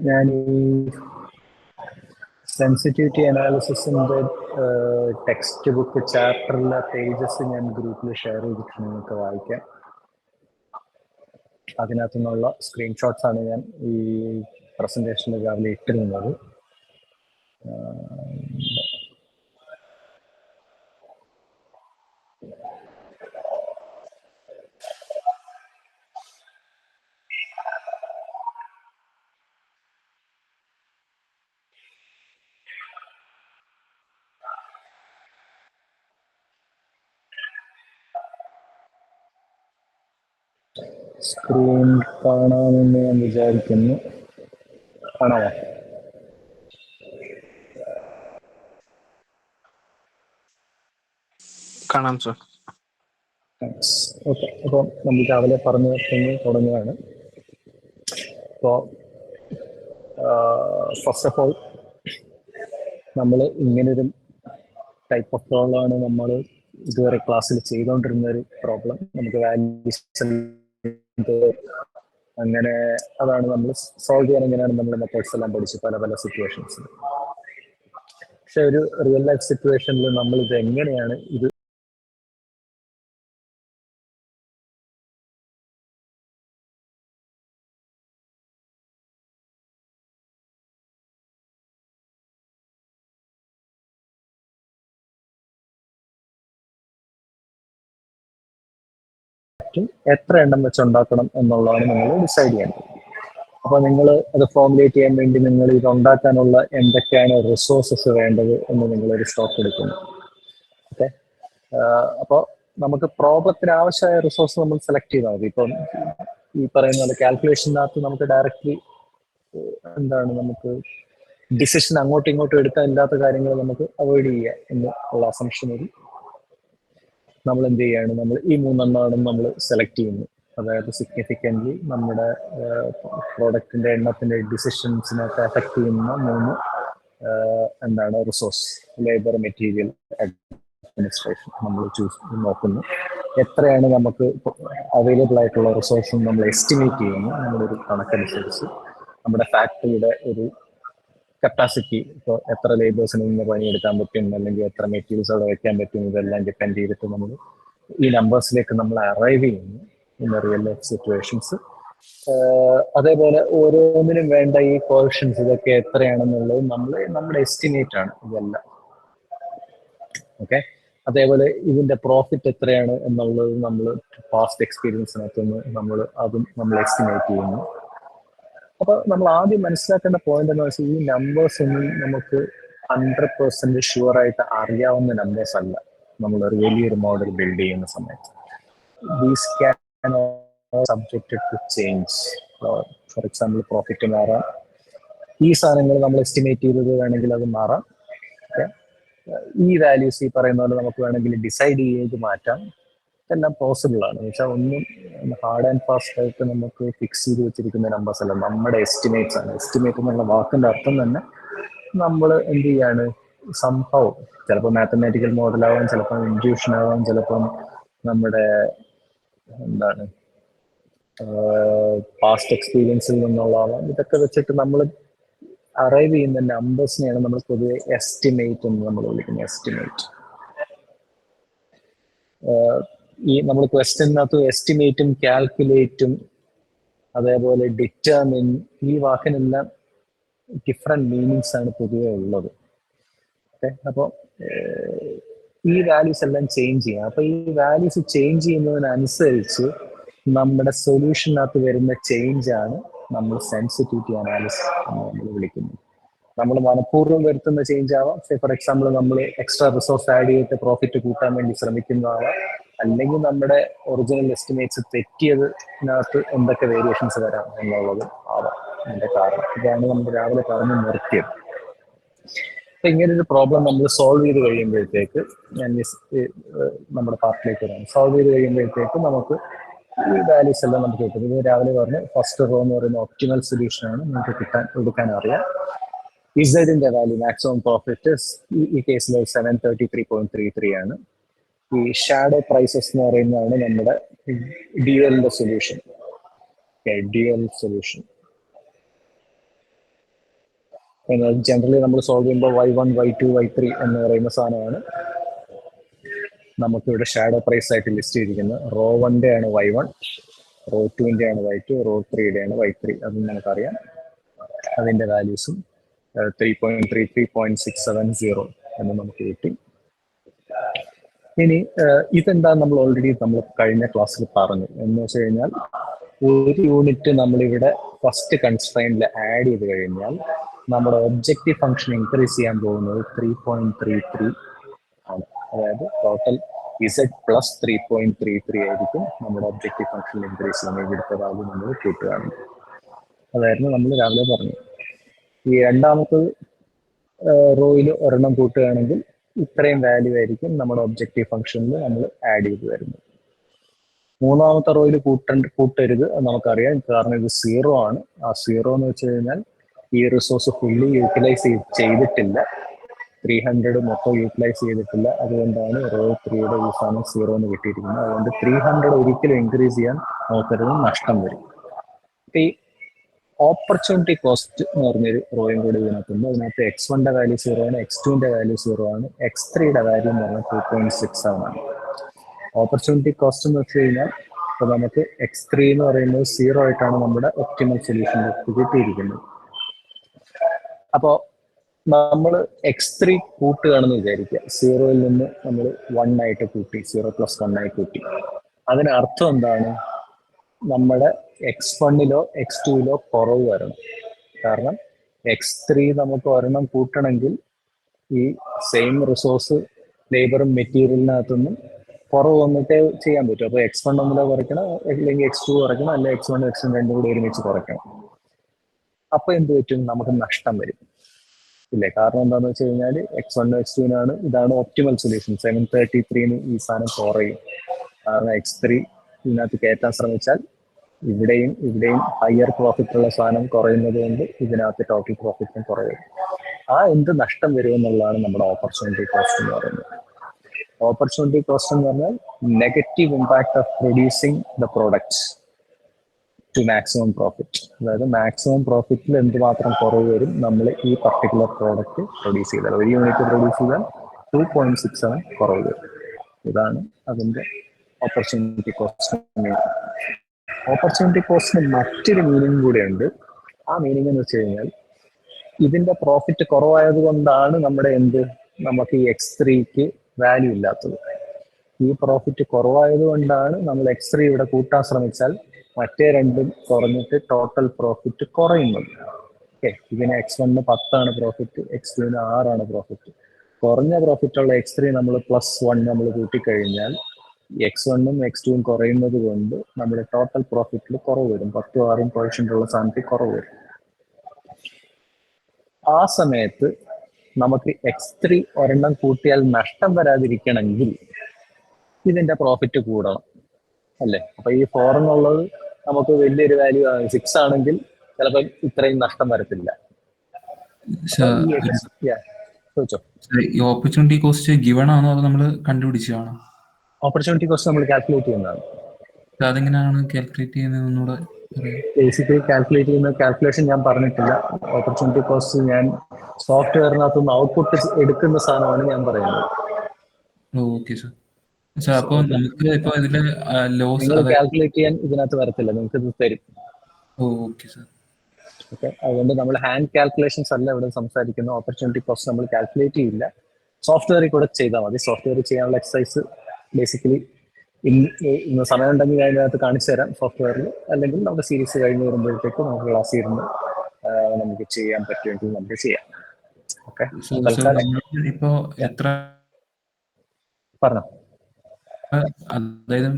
ഞാൻ ഈ sensitivity അനാലിസിസിൻ്റെ text book ചാപ്റ്ററിലെ pages ഞാൻ ഗ്രൂപ്പിൽ ഷെയർ ചെയ്തിട്ടുണ്ട്, നിങ്ങൾക്ക് വായിക്കാം. അതിനകത്തു നിന്നുള്ള സ്ക്രീൻഷോട്ട്സ് ആണ് ഞാൻ ഈ പ്രസൻറ്റേഷനിൽ രാവിലെ ഇട്ടിരുന്നത്. സ്ക്രീൻ കാണാമെന്ന് ഞാൻ വിചാരിക്കുന്നു. കാണാമോ? കാണാം സർ. ഓക്കെ, അപ്പോൾ നമ്മൾ രാവിലെ പറഞ്ഞു തുടങ്ങുകയാണ്. അപ്പോൾ ഫസ്റ്റ് ഓഫ് ഓൾ നമ്മൾ ഇങ്ങനൊരു ടൈപ്പ് ഓഫ് പ്രോബ്ലമാണ് നമ്മൾ ഇതുവരെ ക്ലാസ്സിൽ ചെയ്തുകൊണ്ടിരുന്ന ഒരു പ്രോബ്ലം. നമുക്ക് വാല്യൂസ് അങ്ങനെ അതാണ് നമ്മൾ സോൾവ് ചെയ്യാൻ എങ്ങനെയാണ് നമ്മൾ മെത്തേഡ്സ് എല്ലാം പഠിച്ചു പല പല സിറ്റുവേഷൻസിൽ. പക്ഷെ ഒരു റിയൽ ലൈഫ് സിറ്റുവേഷനിൽ നമ്മൾ ഇത് എങ്ങനെയാണ് ഇത് എത്ര എണ്ണം വെച്ച് ഉണ്ടാക്കണം എന്നുള്ളതാണ് നിങ്ങൾ ഡിസൈഡ് ചെയ്യേണ്ടത്. അപ്പോൾ നിങ്ങൾ അത് ഫോർമുലേറ്റ് ചെയ്യാൻ വേണ്ടി നിങ്ങൾ ഇത് ഉണ്ടാക്കാനുള്ള എന്തൊക്കെയാണ് റിസോഴ്സസ് വേണ്ടത് എന്ന് നിങ്ങളൊരു സ്റ്റോക്ക് എടുക്കുന്നു. ഓക്കെ, അപ്പോൾ നമുക്ക് പ്രോബ്ലത്തിന് ആവശ്യമായ റിസോഴ്സ് നമ്മൾ സെലക്ട് ചെയ്താൽ മതി. ഇപ്പം ഈ പറയുന്ന പോലെ കാൽക്കുലേഷനകത്ത് നമുക്ക് ഡയറക്റ്റ്ലി എന്താണ് നമുക്ക് ഡിസിഷൻ അങ്ങോട്ടും ഇങ്ങോട്ടും എടുക്കാൻ ഇല്ലാത്ത കാര്യങ്ങൾ നമുക്ക് അവോയ്ഡ് ചെയ്യുക എന്ന് ഉള്ള അസംഷനിൽ നമ്മൾ എന്ത് ചെയ്യാണ്, നമ്മൾ ഈ മൂന്നെണ്ണമാണ് നമ്മൾ സെലക്ട് ചെയ്യുന്നത്. അതായത് സിഗ്നിഫിക്കൻ്റ്ലി നമ്മുടെ പ്രോഡക്റ്റിന്റെ എണ്ണത്തിന്റെ ഡിസിഷൻസിനൊക്കെ എഫക്ട് ചെയ്യുന്ന മൂന്ന് എന്താണ് റിസോഴ്സ്, ലേബർ, മെറ്റീരിയൽ, അഡ്മിനിസ്ട്രേഷൻ നമ്മൾ നോക്കുന്നു. എത്രയാണ് നമുക്ക് അവൈലബിൾ ആയിട്ടുള്ള റിസോഴ്സും നമ്മൾ എസ്റ്റിമേറ്റ് ചെയ്യുന്നു. നമ്മളൊരു കണക്കനുസരിച്ച് നമ്മുടെ ഫാക്ടറിയുടെ ഒരു കപ്പാസിറ്റി, ഇപ്പോൾ എത്ര ലേബേഴ്സിന് ഇന്ന് പണിയെടുക്കാൻ പറ്റും, അല്ലെങ്കിൽ എത്ര മെറ്റീരിയൽസ് അവിടെ വെക്കാൻ പറ്റും, ഇതെല്ലാം ഡിപ്പെൻഡ് ചെയ്തിട്ട് നമ്മൾ ഈ നമ്പേഴ്സിലേക്ക് നമ്മൾ അറൈവ് ചെയ്യുന്നു ഇൻ റിയൽ ലൈഫ് സിറ്റുവേഷൻസ്. അതേപോലെ ഓരോന്നിനും വേണ്ട ഈ കോഷ്യൻസ് ഇതൊക്കെ എത്രയാണെന്നുള്ളത് നമ്മുടെ എസ്റ്റിമേറ്റ് ആണ് ഇതെല്ലാം. ഓക്കെ, അതേപോലെ ഇതിന്റെ പ്രോഫിറ്റ് എത്രയാണ് എന്നുള്ളത് നമ്മൾ പാസ്റ്റ് എക്സ്പീരിയൻസിനകത്തുനിന്ന് അതും നമ്മൾ എസ്റ്റിമേറ്റ് ചെയ്യുന്നു. അപ്പൊ നമ്മൾ ആദ്യം മനസ്സിലാക്കേണ്ട പോയിന്റ് എന്ന് വെച്ചാൽ ഈ നമ്പേഴ്സ് ഒന്നും നമുക്ക് 100% ഷുവർ ആയിട്ട് അറിയാവുന്ന നമ്പേഴ്സ് അല്ല. നമ്മൾ വലിയൊരു മോഡൽ ബിൽഡ് ചെയ്യുന്ന സമയത്ത് these can subjected to change. For example profit മാറാം, ഈ സാധനങ്ങൾ നമ്മൾ എസ്റ്റിമേറ്റ് ചെയ്തത് വേണമെങ്കിൽ അത് മാറാം. ഈ വാല്യൂസ് ഈ പറയുന്ന പോലെ നമുക്ക് വേണമെങ്കിൽ ഡിസൈഡ് ചെയ്ത് മാറ്റാം. എല്ലാം പോസിബിൾ ആണ്. എന്ന് വെച്ചാൽ ഒന്നും ഹാർഡ് ആൻഡ് ഫാസ്റ്റ് ആയിട്ട് നമുക്ക് ഫിക്സ് ചെയ്ത് വെച്ചിരിക്കുന്ന നമ്പേഴ്സ് അല്ല, നമ്മുടെ എസ്റ്റിമേറ്റ്സ് ആണ്. എസ്റ്റിമേറ്റ് എന്നുള്ള വാക്കിന്റെ അർത്ഥം തന്നെ നമ്മൾ എന്ത് ചെയ്യാണ്, സംഭവം ചിലപ്പോൾ മാത്തമാറ്റിക്കൽ മോഡലാവാം, ചിലപ്പോൾ ഇൻറ്റ്യൂഷൻ ആവാം, ചിലപ്പം നമ്മുടെ എന്താണ് പാസ്റ്റ് എക്സ്പീരിയൻസിൽ നിന്നുള്ളതാവാം. ഇതൊക്കെ വെച്ചിട്ട് നമ്മൾ അറൈവ് ചെയ്യുന്ന നമ്പേഴ്സിനെയാണ് നമ്മൾ പൊതുവെ എസ്റ്റിമേറ്റ് എന്ന് നമ്മൾ വിളിക്കുന്നത്. എസ്റ്റിമേറ്റ് ഈ നമ്മൾ ക്വസ്റ്റ്യനകത്ത് എസ്റ്റിമേറ്റും കാൽക്കുലേറ്റും അതേപോലെ ഡിറ്റർമിൻ ഈ വാക്കിനെല്ലാം ഡിഫറെന്റ് മീനിങ്സ് ആണ് പൊതുവെ ഉള്ളത്. ഓക്കെ, അപ്പോൾ ഈ വാല്യൂസ് എല്ലാം ചേഞ്ച് ചെയ്യാം. അപ്പൊ ഈ വാല്യൂസ് ചേഞ്ച് ചെയ്യുന്നതിനനുസരിച്ച് നമ്മുടെ സൊല്യൂഷനകത്ത് വരുന്ന ചേഞ്ച് ആണ് നമ്മൾ സെൻസിറ്റിവിറ്റി അനാലിസിസ് എന്ന് നമ്മൾ വിളിക്കുന്നത്. നമ്മൾ മനഃപൂർവ്വം വരുത്തുന്ന ചേഞ്ച് ആവാം. ഫോർ എക്സാമ്പിൾ നമ്മൾ എക്സ്ട്രാ റിസോഴ്സ് ആഡ് ചെയ്തിട്ട് പ്രോഫിറ്റ് കൂട്ടാൻ വേണ്ടി ശ്രമിക്കുന്നതാവാം. അല്ലെങ്കിൽ നമ്മുടെ ഒറിജിനൽ എസ്റ്റിമേറ്റ്സ് തെറ്റിയതിനകത്ത് എന്തൊക്കെ വേരിയേഷൻസ് വരാം എന്നുള്ളത് ആവാം അതിന്റെ കാരണം. ഇതാണ് നമ്മൾ രാവിലെ പറഞ്ഞ് നിർത്തിയത്. അപ്പൊ ഇങ്ങനൊരു പ്രോബ്ലം നമ്മൾ സോൾവ് ചെയ്ത് കഴിയുമ്പോഴത്തേക്ക് ഞാൻ നമ്മുടെ പാർട്ടിലേക്ക് വരാം. സോൾവ് ചെയ്ത് കഴിയുമ്പോഴത്തേക്ക് നമുക്ക് ഈ വാല്യൂസ് എല്ലാം നമുക്ക് കിട്ടും. ഇത് രാവിലെ പറഞ്ഞ് ഫസ്റ്റ് റോ എന്ന് പറയുന്ന ഒപ്റ്റിമൽ സൊല്യൂഷൻ ആണ്. നമുക്ക് എടുക്കാൻ അറിയാം. ഇസഡിന്റെ വാല്യൂ മാക്സിമം പ്രോഫിറ്റ് ഈ കേസിൽ 733.33 ആണ്. ഈ ഷാഡോ പ്രൈസസ് എന്ന് പറയുന്നതാണ് നമ്മുടെ ഡ്യുവലിന്റെ സൊല്യൂഷൻ. ഡ്യുവൽ സൊല്യൂഷൻ ജനറലി നമ്മൾ സോൾവ് ചെയ്യുമ്പോൾ y1 y2 y3 എന്ന് പറയുന്ന സാധനമാണ് നമുക്കിവിടെ ഷാഡോ പ്രൈസ് ആയിട്ട് ലിസ്റ്റ് ചെയ്തിരിക്കുന്നത്. റോ 1 ആണ് y1, റോ 2 ആണ് y2, റോ 3 ആണ് y3. അതും നമുക്കറിയാം. അതിന്റെ വാല്യൂസും 3.33.670 എന്ന് നമുക്ക് കിട്ടി. ഇനി ഇതെന്താ നമ്മൾ ഓൾറെഡി നമ്മൾ കഴിഞ്ഞ ക്ലാസ്സിൽ പറഞ്ഞു. എന്ന് വെച്ച് കഴിഞ്ഞാൽ ഒരു യൂണിറ്റ് നമ്മളിവിടെ ഫസ്റ്റ് കൺസ്ട്രെയിനിൽ ആഡ് ചെയ്ത് കഴിഞ്ഞാൽ നമ്മുടെ ഒബ്ജക്റ്റീവ് ഫംഗ്ഷൻ ഇൻക്രീസ് ചെയ്യാൻ പോകുന്നത് 3.33 ആണ്. അതായത് ടോട്ടൽ ഇസഡ് പ്ലസ് 3.33 ആയിരിക്കും നമ്മുടെ ഒബ്ജക്റ്റീവ് ഫംഗ്ഷൻ ഇൻക്രീസ് ചെയ്യുന്നത്. ഇവിടുത്തെ വാല്യൂ നമ്മൾ കൂട്ടുകയാണ്. അതായിരുന്നു നമ്മൾ രാവിലെ പറഞ്ഞു. ഈ രണ്ടാമത്തെ റോയിൽ ഒരെണ്ണം കൂട്ടുകയാണെങ്കിൽ ഇത്രയും വാല്യൂ ആയിരിക്കും നമ്മുടെ ഒബ്ജക്റ്റീവ് ഫംഗ്ഷനിൽ നമ്മൾ ആഡ് ചെയ്ത് വരുന്നത്. മൂന്നാമത്തെ റോയിൽ കൂട്ടരുത് നമുക്കറിയാം, കാരണം ഇത് 0 ആണ്. ആ 0 എന്ന് വെച്ച് കഴിഞ്ഞാൽ ഈ റിസോഴ്സ് ഫുള്ളി യൂട്ടിലൈസ് ചെയ്തിട്ടില്ല. 300 മൊത്തം യൂട്ടിലൈസ് ചെയ്തിട്ടില്ല. അതുകൊണ്ടാണ് റോ 3യുടെ ഈ സാധനം 0 എന്ന് കിട്ടിയിരിക്കുന്നത്. അതുകൊണ്ട് 300 ഒരിക്കലും ഇൻക്രീസ് ചെയ്യാൻ നോക്കരുത്, നഷ്ടം വരും. ഈ ഓപ്പർച്യൂണിറ്റി കോസ്റ്റ് എന്ന് പറഞ്ഞൊരു റോയും കൂടി ഇതിനകത്തുണ്ട്. അതിനകത്ത് x1ന്റെ വാല്യൂ 0 ആണ്, x2ന്റെ വാല്യൂ 0 ആണ്, x3യുടെ വാല്യൂ എന്ന് പറഞ്ഞാൽ 2.67 ആണ്. ഓപ്പർച്യൂണിറ്റി കോസ്റ്റ് എന്ന് വെച്ച് കഴിഞ്ഞാൽ ഇപ്പൊ നമുക്ക് x3 എന്ന് പറയുന്നത് 0 ആയിട്ടാണ് നമ്മുടെ ഒപ്റ്റിമൽ സൊല്യൂഷൻ കിട്ടിയിരിക്കുന്നത്. അപ്പോൾ നമ്മൾ x3 കൂട്ടുകയാണെന്ന് വിചാരിക്കുക. 0യിൽ നിന്ന് നമ്മൾ 1 ആയിട്ട് കൂട്ടി, 0 + 1 ആയി കൂട്ടി. അതിനർത്ഥം എന്താണ്? നമ്മുടെ x1ലോ x2ലോ കുറവ് വരണം. കാരണം x3 നമുക്ക് ഒരെണ്ണം കൂട്ടണമെങ്കിൽ ഈ സെയിം റിസോഴ്സ് ലേബറും മെറ്റീരിയലിനകത്തുനിന്നും കുറവ് വന്നിട്ടേ ചെയ്യാൻ പറ്റും. അപ്പോൾ x1 ഒന്നിലോ കുറയ്ക്കണം, അല്ലെങ്കിൽ x2 കുറയ്ക്കണം, അല്ലെങ്കിൽ x1 x2 രണ്ടും കൂടി ഒരുമിച്ച് കുറയ്ക്കണം. അപ്പൊ എന്ത് പറ്റും? നമുക്ക് നഷ്ടം വരും ഇല്ലേ? കാരണം എന്താണെന്ന് വെച്ച് കഴിഞ്ഞാൽ x1 x2 ഇതാണ് ഒപ്റ്റിമൽ സൊല്യൂഷൻ. 733 ഈ സാധനം കുറയും. കാരണം x3 ഇതിനകത്ത് കയറ്റാൻ ശ്രമിച്ചാൽ ഇവിടെയും ഹയർ പ്രോഫിറ്റ് ഉള്ള സാധനം കുറയുന്നത് കൊണ്ട് ഇതിനകത്ത് ടോട്ടൽ പ്രോഫിറ്റും കുറയും. എന്ത് നഷ്ടം വരും എന്നുള്ളതാണ് നമ്മുടെ ഓപ്പർച്യൂണിറ്റി കോസ്റ്റ് എന്ന് പറയുന്നത്. ഓപ്പർച്യൂണിറ്റി കോസ്റ്റ് എന്ന് പറഞ്ഞാൽ negative impact of producing the products to maximum profit. അതായത് മാക്സിമം പ്രോഫിറ്റിൽ എന്തുമാത്രം കുറവ് വരും നമ്മൾ ഈ പർട്ടിക്കുലർ പ്രോഡക്റ്റ് പ്രൊഡ്യൂസ് ചെയ്താൽ. ഒരു യൂണിറ്റ് പ്രൊഡ്യൂസ് ചെയ്താൽ 2.67 കുറവ് വരും. ഇതാണ് അതിന്റെ ഓപ്പർച്യൂണിറ്റി കോസ്റ്റ്. ഓപ്പർച്യൂണിറ്റി കോസ്റ്റിന് മറ്റൊരു മീനിങ് കൂടെയുണ്ട്. ആ മീനിങ് എന്ന് വെച്ച് കഴിഞ്ഞാൽ ഇതിന്റെ പ്രോഫിറ്റ് കുറവായത് കൊണ്ടാണ് നമുക്ക് ഈ x3ക്ക് വാല്യൂ ഇല്ലാത്തത്. ഈ പ്രോഫിറ്റ് കുറവായത് കൊണ്ടാണ് നമ്മൾ x3 ഇവിടെ കൂട്ടാൻ ശ്രമിച്ചാൽ മറ്റേ രണ്ടും കുറഞ്ഞിട്ട് ടോട്ടൽ പ്രോഫിറ്റ് കുറയുന്നത്. ഓക്കെ, ഇതിന് x1 10 പ്രോഫിറ്റ്, x2 6 പ്രോഫിറ്റ്. കുറഞ്ഞ പ്രോഫിറ്റ് ഉള്ള x3 നമ്മൾ +1 നമ്മൾ കൂട്ടിക്കഴിഞ്ഞാൽ x1 x2 കുറയുന്നത് കൊണ്ട് നമ്മുടെ ടോട്ടൽ പ്രോഫിറ്റിൽ കുറവ് വരും. 10-6% ഉള്ള സാധനത്തിൽ കുറവ് വരും. ആ സമയത്ത് നമുക്ക് x3 ഒരെണ്ണം കൂട്ടിയാൽ നഷ്ടം വരാതിരിക്കണമെങ്കിൽ ഇതിന്റെ പ്രോഫിറ്റ് കൂടണം അല്ലേ? അപ്പൊ ഈ 4 എന്നുള്ളത് നമുക്ക് വലിയൊരു വാല്യൂ 6 ആണെങ്കിൽ ചിലപ്പോൾ ഇത്രയും നഷ്ടം വരത്തില്ല. ഓപ്പർച്യൂണിറ്റി കോസ്റ്റ് ഗിവൺ ആണോ അതോ നമ്മൾ കണ്ടുപിടിച്ചതാണോ? ഓപ്പർച്യൂണിറ്റി കോസ്റ്റ് നമ്മൾ കാൽക്കുലേറ്റ് ചെയ്യുന്നതാണ്. അതെങ്ങനെയാണ് കാൽക്കുലേറ്റ് ചെയ്യുന്നത്? ബേസിക്കലി കാൽക്കുലേറ്റ് ചെയ്യുന്ന കാൽക്കുലേഷൻ ഞാൻ പറഞ്ഞിട്ടില്ല. ഓപ്പർച്യൂണിറ്റി കോസ്റ്റ് ഞാൻ സോഫ്റ്റ്വെയറിനകത്തുനിന്ന് ഔട്ട്പുട്ട് എടുക്കുന്ന സാധനമാണ് ഞാൻ പറയുന്നത്. Okay sir. അപ്പോൾ നമുക്ക് ഇപ്പോൾ ഇതിലെ ലോസ് കാൽക്കുലേറ്റ് ചെയ്യാൻ ഇതിനകത്ത് വരത്തില്ല, നിങ്ങൾക്ക് ഇത് തരും. Okay sir. ഓക്കെ, അതുകൊണ്ട് നമ്മൾ ഹാൻഡ് കാൽക്കുലേഷൻസ് അല്ല ഇവിടെ സംസാരിക്കുന്ന. ഓപ്പർച്യൂണിറ്റി കോസ്റ്റ് നമ്മൾ കാൽക്കുലേറ്റ് ചെയ്യില്ല, സോഫ്റ്റ്വെയറിൽ കൂടെ ചെയ്താൽ മതി. സോഫ്റ്റ്വെയർ ചെയ്യാനുള്ള എക്സസൈസ് ബേസിക്കലി ഇന്ന് സമയം ഉണ്ടെങ്കിൽ ഞാൻ ഇതിനകത്ത് കാണിച്ചു തരാം സോഫ്റ്റ്വെയറിൽ. അല്ലെങ്കിൽ നമ്മുടെ സീരീസ് കഴിഞ്ഞ് വരുമ്പോഴത്തേക്ക് നമുക്ക് ക്ലാസ്സിൽ ഇരുന്ന് നമുക്ക് ചെയ്യാൻ പറ്റുമെങ്കിൽ നമുക്ക് ചെയ്യാം. ഓക്കെ, ഇപ്പോ എത്ര പറഞ്ഞോ? അതായത്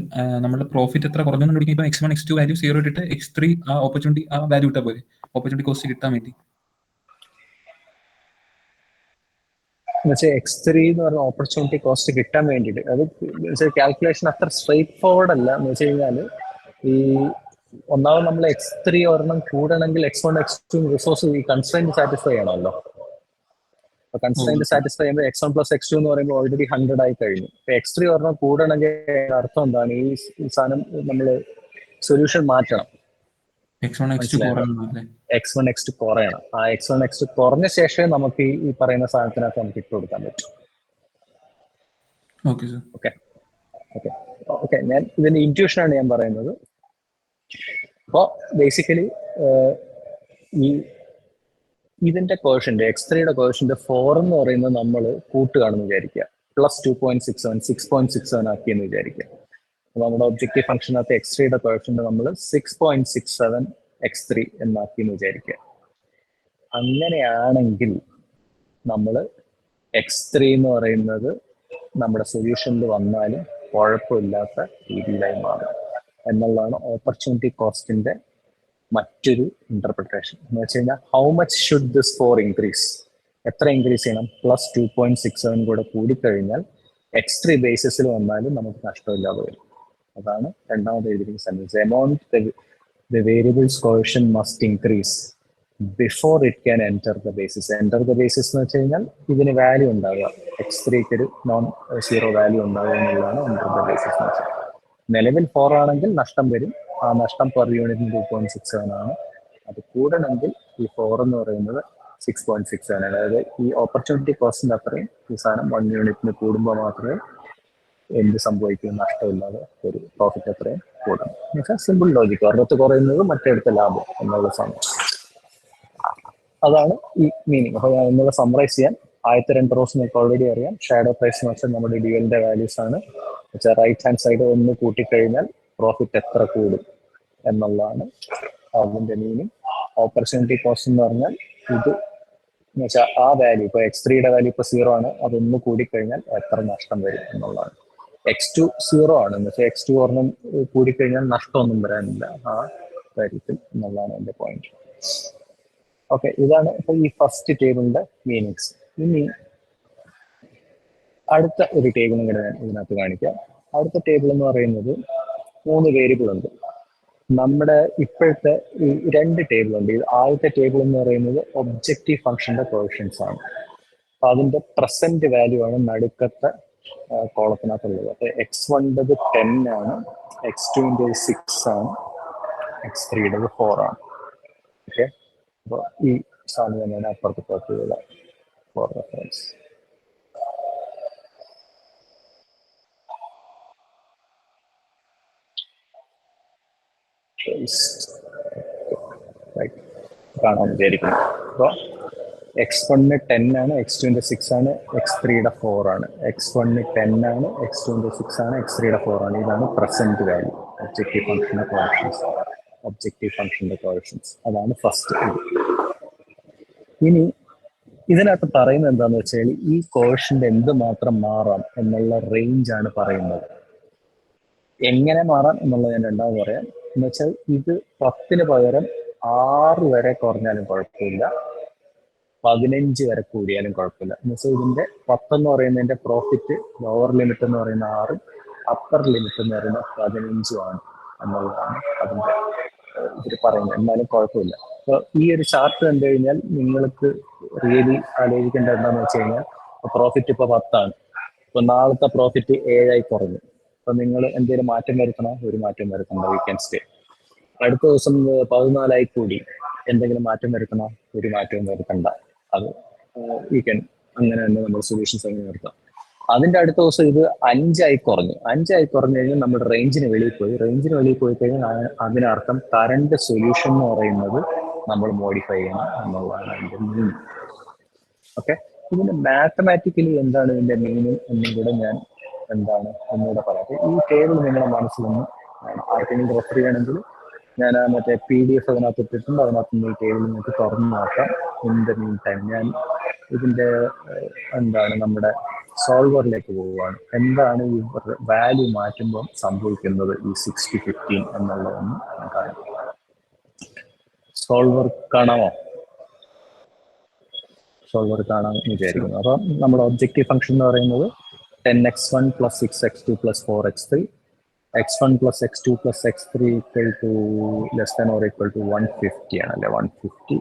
നമ്മുടെ പ്രോഫിറ്റ് എത്ര കുറഞ്ഞു കണ്ടുപിടിക്കും? ഇപ്പൊ x1 x2 വാല്യൂ 0 ഇട്ടിട്ട് x3 ആ ഓപ്പർച്യൂണിറ്റി ആ വാല്യൂ ഇട്ടാൽ പോലെ ഓപ്പർച്യൂണിറ്റി കോസ്റ്റ് കിട്ടാൻ വേണ്ടി. x3 എന്ന് പറഞ്ഞ ഓപ്പർച്യൂണിറ്റി കോസ്റ്റ് കിട്ടാൻ വേണ്ടിയിട്ട് അത് കാൽക്കുലേഷൻ അത്ര സ്ട്രേറ്റ് ഫോർവേഡ് അല്ല. എന്ന് വെച്ച് കഴിഞ്ഞാൽ ഈ ഒന്നാമത് നമ്മൾ x3 ഒരെണ്ണം കൂടണമെങ്കിൽ x1 x2 റിസോഴ്സ് ഈ കൺസ്ട്രെയിന്റ് സാറ്റിസ്ഫൈ ചെയ്യണമല്ലോ. അപ്പൊ കൺസ്ട്രെയിന്റ് സാറ്റിസ്ഫൈ ചെയ്യുമ്പോൾ x1 പ്ലസ് x2 എന്ന് പറയുമ്പോൾ ഓൾറെഡി 100 ആയി കഴിഞ്ഞു. ഇപ്പൊ x3 പറഞ്ഞാൽ കൂടണമെങ്കിൽ അർത്ഥം എന്താണ്? ഈ സാധനം നമ്മൾ സൊല്യൂഷൻ മാറ്റണം. x1 x1 x2 കുറയണം. ആ x1 x2 കുറഞ്ഞ ശേഷമേ നമുക്ക് ഈ പറയുന്ന സാധനത്തിനകത്ത് നമുക്ക് ഇട്ട് കൊടുക്കാൻ പറ്റും. ഓക്കെ ഞാൻ ഇതിന്റെ ഇൻറ്റ്യൂഷനാണ് ഞാൻ പറയുന്നത്. അപ്പോൾ ബേസിക്കലി ഇതിന്റെ കോഷ്യന്റ് x3യുടെ കോഷ്യന്റ് 4 എന്ന് പറയുന്നത് നമ്മൾ കൂട്ടുകയാണെന്ന് വിചാരിക്കുക. പ്ലസ് 2.67 6.67 ആക്കിയെന്ന് വിചാരിക്കുക. നമ്മുടെ ഒബ്ജക്റ്റീവ് ഫംഗ്ഷനകത്ത് x3യുടെ കോഷ്യന്റ് നമ്മൾ 6.67 x3 എന്നാക്കിയെന്ന് വിചാരിക്കുക. അങ്ങനെയാണെങ്കിൽ നമ്മൾ x3 എന്ന് പറയുന്നത് നമ്മുടെ സൊല്യൂഷനിൽ വന്നാലും കുഴപ്പമില്ലാത്ത രീതിയിലായി മാറും എന്നുള്ളതാണ് ഓപ്പർച്യൂണിറ്റി കോസ്റ്റിന്റെ മറ്റൊരു ഇന്റർപ്രിട്ടേഷൻ. എന്ന് വെച്ച് കഴിഞ്ഞാൽ how much should this 4 increase, എത്ര ഇൻക്രീസ് ചെയ്യണം? പ്ലസ് 2.67 കൂടെ കൂടിക്കഴിഞ്ഞാൽ x3 ബേസിസിൽ വന്നാലും നമുക്ക് നഷ്ടമില്ലാതെ വരും. അതാണ് രണ്ടാമത് എഴുതിയിരിക്കുന്ന sentence. Amount the variables quotient must increase before it can enter the basis. Enter the basis എന്ന് വെച്ച് കഴിഞ്ഞാൽ ഇതിന് വാല്യൂ ഉണ്ടാവുക, x3ക്ക് ഒരു നോൺ സീറോ വാല്യൂ ഉണ്ടാവുക എന്നുള്ളതാണ് എൻറ്റർ ദ ബേസിസ് എന്ന് വെച്ചാൽ. നിലവിൽ 4 ആണെങ്കിൽ നഷ്ടം വരും. ആ നഷ്ടം പെർ യൂണിറ്റിന് 2.67 ആണ്. അത് കൂടണമെങ്കിൽ ഈ 4 എന്ന് പറയുന്നത് 6.67 ആണ്. അതായത് ഈ ഓപ്പർച്യൂണിറ്റി കോസ്റ്റിന്റെ അത്രയും ഈ സാധനം 1 യൂണിറ്റിന് കൂടുമ്പോൾ മാത്രമേ എന്ത് സംഭവിക്കും, നഷ്ടമില്ലാതെ ഒരു പ്രോഫിറ്റ് അത്രയും കൂടണം. എന്നുവെച്ചാൽ സിമ്പിൾ ലോജിക്ക്, ഒരിടത്ത് കുറയുന്നത് മറ്റേടത്ത് ലാഭം എന്നുള്ള സാധനം. അതാണ് ഈ മീനിങ്. അപ്പോൾ ഞാൻ ഇന്നലെ സമ്മറൈസ് ചെയ്യാൻ, ആദ്യത്തെ 2 റോസ് നിങ്ങൾക്ക് ഓൾറെഡി അറിയാം. ഷാഡോ പ്രൈസ് എന്ന് വെച്ചാൽ നമ്മുടെ ഡ്യുവലിന്റെ വാല്യൂസ് ആണ്. വെച്ചാൽ റൈറ്റ് ഹാൻഡ് സൈഡ് ഒന്ന് കൂട്ടിക്കഴിഞ്ഞാൽ പ്രോഫിറ്റ് എത്ര കൂടും എന്നുള്ളതാണ് അതിന്റെ മീനിങ്. ഓപ്പർച്യൂണിറ്റി കോസ്റ്റ് എന്ന് പറഞ്ഞാൽ ഇത് എന്ന് വെച്ചാൽ ആ വാല്യൂ, ഇപ്പൊ x3യുടെ വാല്യൂ ഇപ്പൊ 0 ആണ്, അതൊന്ന് കൂടിക്കഴിഞ്ഞാൽ എത്ര നഷ്ടം വരും എന്നുള്ളതാണ്. x2 0 ആണ് എന്ന് വെച്ചാൽ x2 ഒരെണ്ണം കൂടിക്കഴിഞ്ഞാൽ നഷ്ടമൊന്നും വരാനില്ല ആ കാര്യത്തിൽ എന്നുള്ളതാണ് എന്റെ പോയിന്റ്. ഓക്കെ, ഇതാണ് ഇപ്പൊ ഈ ഫസ്റ്റ് ടേബിളിന്റെ മീനിങ്സ്. ഇനി അടുത്ത ഒരു ടേബിളും കൂടെ ഞാൻ ഇതിനകത്ത് കാണിക്കാം. അടുത്ത ടേബിൾ എന്ന് പറയുന്നത് 3 വേരിയബിൾ ഉണ്ട്. നമ്മുടെ ഇപ്പോഴത്തെ ഈ 2 ടേബിൾ ഉണ്ട്. ആദ്യത്തെ ടേബിൾ എന്ന് പറയുന്നത് ഒബ്ജക്റ്റീവ് ഫംഗ്ഷന്റെ കോഷ്യൻസ് ആണ്. അപ്പൊ അതിന്റെ പ്രസന്റ് വാല്യൂ ആണ് നടുക്കത്തെ കോളത്തിനകത്തുള്ളത്. അപ്പൊ x1 10 ആണ്, x2 6 ആണ്, x3 4 ആണ്. ഓക്കെ, അപ്പൊ ഈ സാധനം തന്നെയാണ് അപ്പുറത്ത് പുറത്തുള്ള ഫോർ റെഫറൻസ്. കാണാൻ വിചാരിക്കുന്നു. അപ്പോൾ x1 10 ആണ്, x2 6 ആണ്, x3 4 ആണ്. x1 10 ആണ്, x2 6 ആണ്, x3 4 ആണ്. ഇതാണ് പ്രസന്റ് വാല്യൂ ഒബ്ജക്റ്റീവ് ഫംഗ്ഷന്റെ കോഷ്യൻസ്. ഒബ്ജക്റ്റീവ് ഫംഗ്ഷന്റെ കോഷ്യൻസ് അതാണ് ഫസ്റ്റ്. ഇനി ഇതിനകത്ത് പറയുന്നത് എന്താന്ന് വെച്ചാൽ ഈ കോഷ്യന്റ് എന്ത് മാത്രം മാറാം എന്നുള്ള റേഞ്ച് ആണ് പറയുന്നത്. എങ്ങനെ മാറാം എന്നുള്ളത് ഞാൻ രണ്ടാമത് പറയാം. എന്ന് വെച്ചാൽ ഇത് 10 പകരം 6 വരെ കുറഞ്ഞാലും കുഴപ്പമില്ല, 15 വരെ കൂടിയാലും കുഴപ്പമില്ല. എന്ന് വെച്ചാൽ ഇതിന്റെ 10 എന്ന് പറയുന്നതിന്റെ പ്രോഫിറ്റ് ലോവർ ലിമിറ്റ് എന്ന് പറയുന്ന 6, അപ്പർ ലിമിറ്റ് എന്ന് പറയുന്ന 15 ആണ് എന്നുള്ളതാണ് അതിന്റെ ഇതിൽ പറയുന്നത്. എന്നാലും കുഴപ്പമില്ല. അപ്പൊ ഈ ഒരു ചാർട്ട് കണ്ടു കഴിഞ്ഞാൽ നിങ്ങൾക്ക് റിയലി ആലോചിക്കേണ്ട എന്താണെന്ന് വെച്ച് കഴിഞ്ഞാൽ പ്രോഫിറ്റ് ഇപ്പൊ 10 ആണ്. ഇപ്പൊ നാളത്തെ പ്രോഫിറ്റ് 7 കുറഞ്ഞു. അപ്പൊ നിങ്ങൾ എന്തെങ്കിലും മാറ്റം വരുത്തണോ? ഒരു മാറ്റം വരുത്തണ്ട, വി ക്യാൻ സ്റ്റേ. അടുത്ത ദിവസം 14 കൂടി, എന്തെങ്കിലും മാറ്റം വരുത്തണോ? ഒരു മാറ്റവും വരുത്തണ്ട, അത് വി ക്യാൻ അങ്ങനെ തന്നെ നമ്മൾ സൊല്യൂഷൻസ് അങ്ങനെ നിർത്താം. അതിന്റെ അടുത്ത ദിവസം ഇത് 5 കുറഞ്ഞു. 5 കുറഞ്ഞു കഴിഞ്ഞാൽ നമ്മൾ റേഞ്ചിന് വെളിയിൽ പോയി കഴിഞ്ഞാൽ അതിനർത്ഥം കറണ്ട് സൊല്യൂഷൻ എന്ന് പറയുന്നത് നമ്മൾ മോഡിഫൈ ചെയ്യണം എന്നുള്ളതാണ് അതിന്റെ മീനിങ്. ഓക്കെ, ഇതിന്റെ മാത്തമാറ്റിക്കലി എന്താണ് ഇതിന്റെ മീനിങ് എന്നും കൂടെ ഞാൻ ഒന്നുകൂടെ പറയാം. ഈ ടേബിൾ നിങ്ങളുടെ മനസ്സിലൊന്ന് ആർക്കെങ്കിലും റെഫർ ചെയ്യണമെങ്കിൽ ഞാൻ മറ്റേ PDF അതിനകത്ത് ഇട്ടിട്ടുണ്ട്. അതിനകത്ത് ഈ ടേബിൾ നിങ്ങൾക്ക് തുറന്നു നോക്കാം. ഇൻ ദ മീൻ ടൈം ഞാൻ ഇതിന്റെ നമ്മുടെ സോൾവറിലേക്ക് പോവുകയാണ്. എന്താണ് ഈ വാല്യൂ മാറ്റുമ്പോൾ സംഭവിക്കുന്നത് ഈ 6 to 15 എന്നുള്ളതൊന്ന് കാണാം. സോൾവർ കാണാമോ? സോൾവർ കാണാമെന്ന് വിചാരിക്കുന്നു. അപ്പം നമ്മുടെ ഒബ്ജക്റ്റീവ് ഫംഗ്ഷൻ എന്ന് പറയുന്നത് 10x1 plus 6x2 plus 4x3, x1 plus x2 plus x3 equal to less than or equal to 150 ആണല്ലേ. 150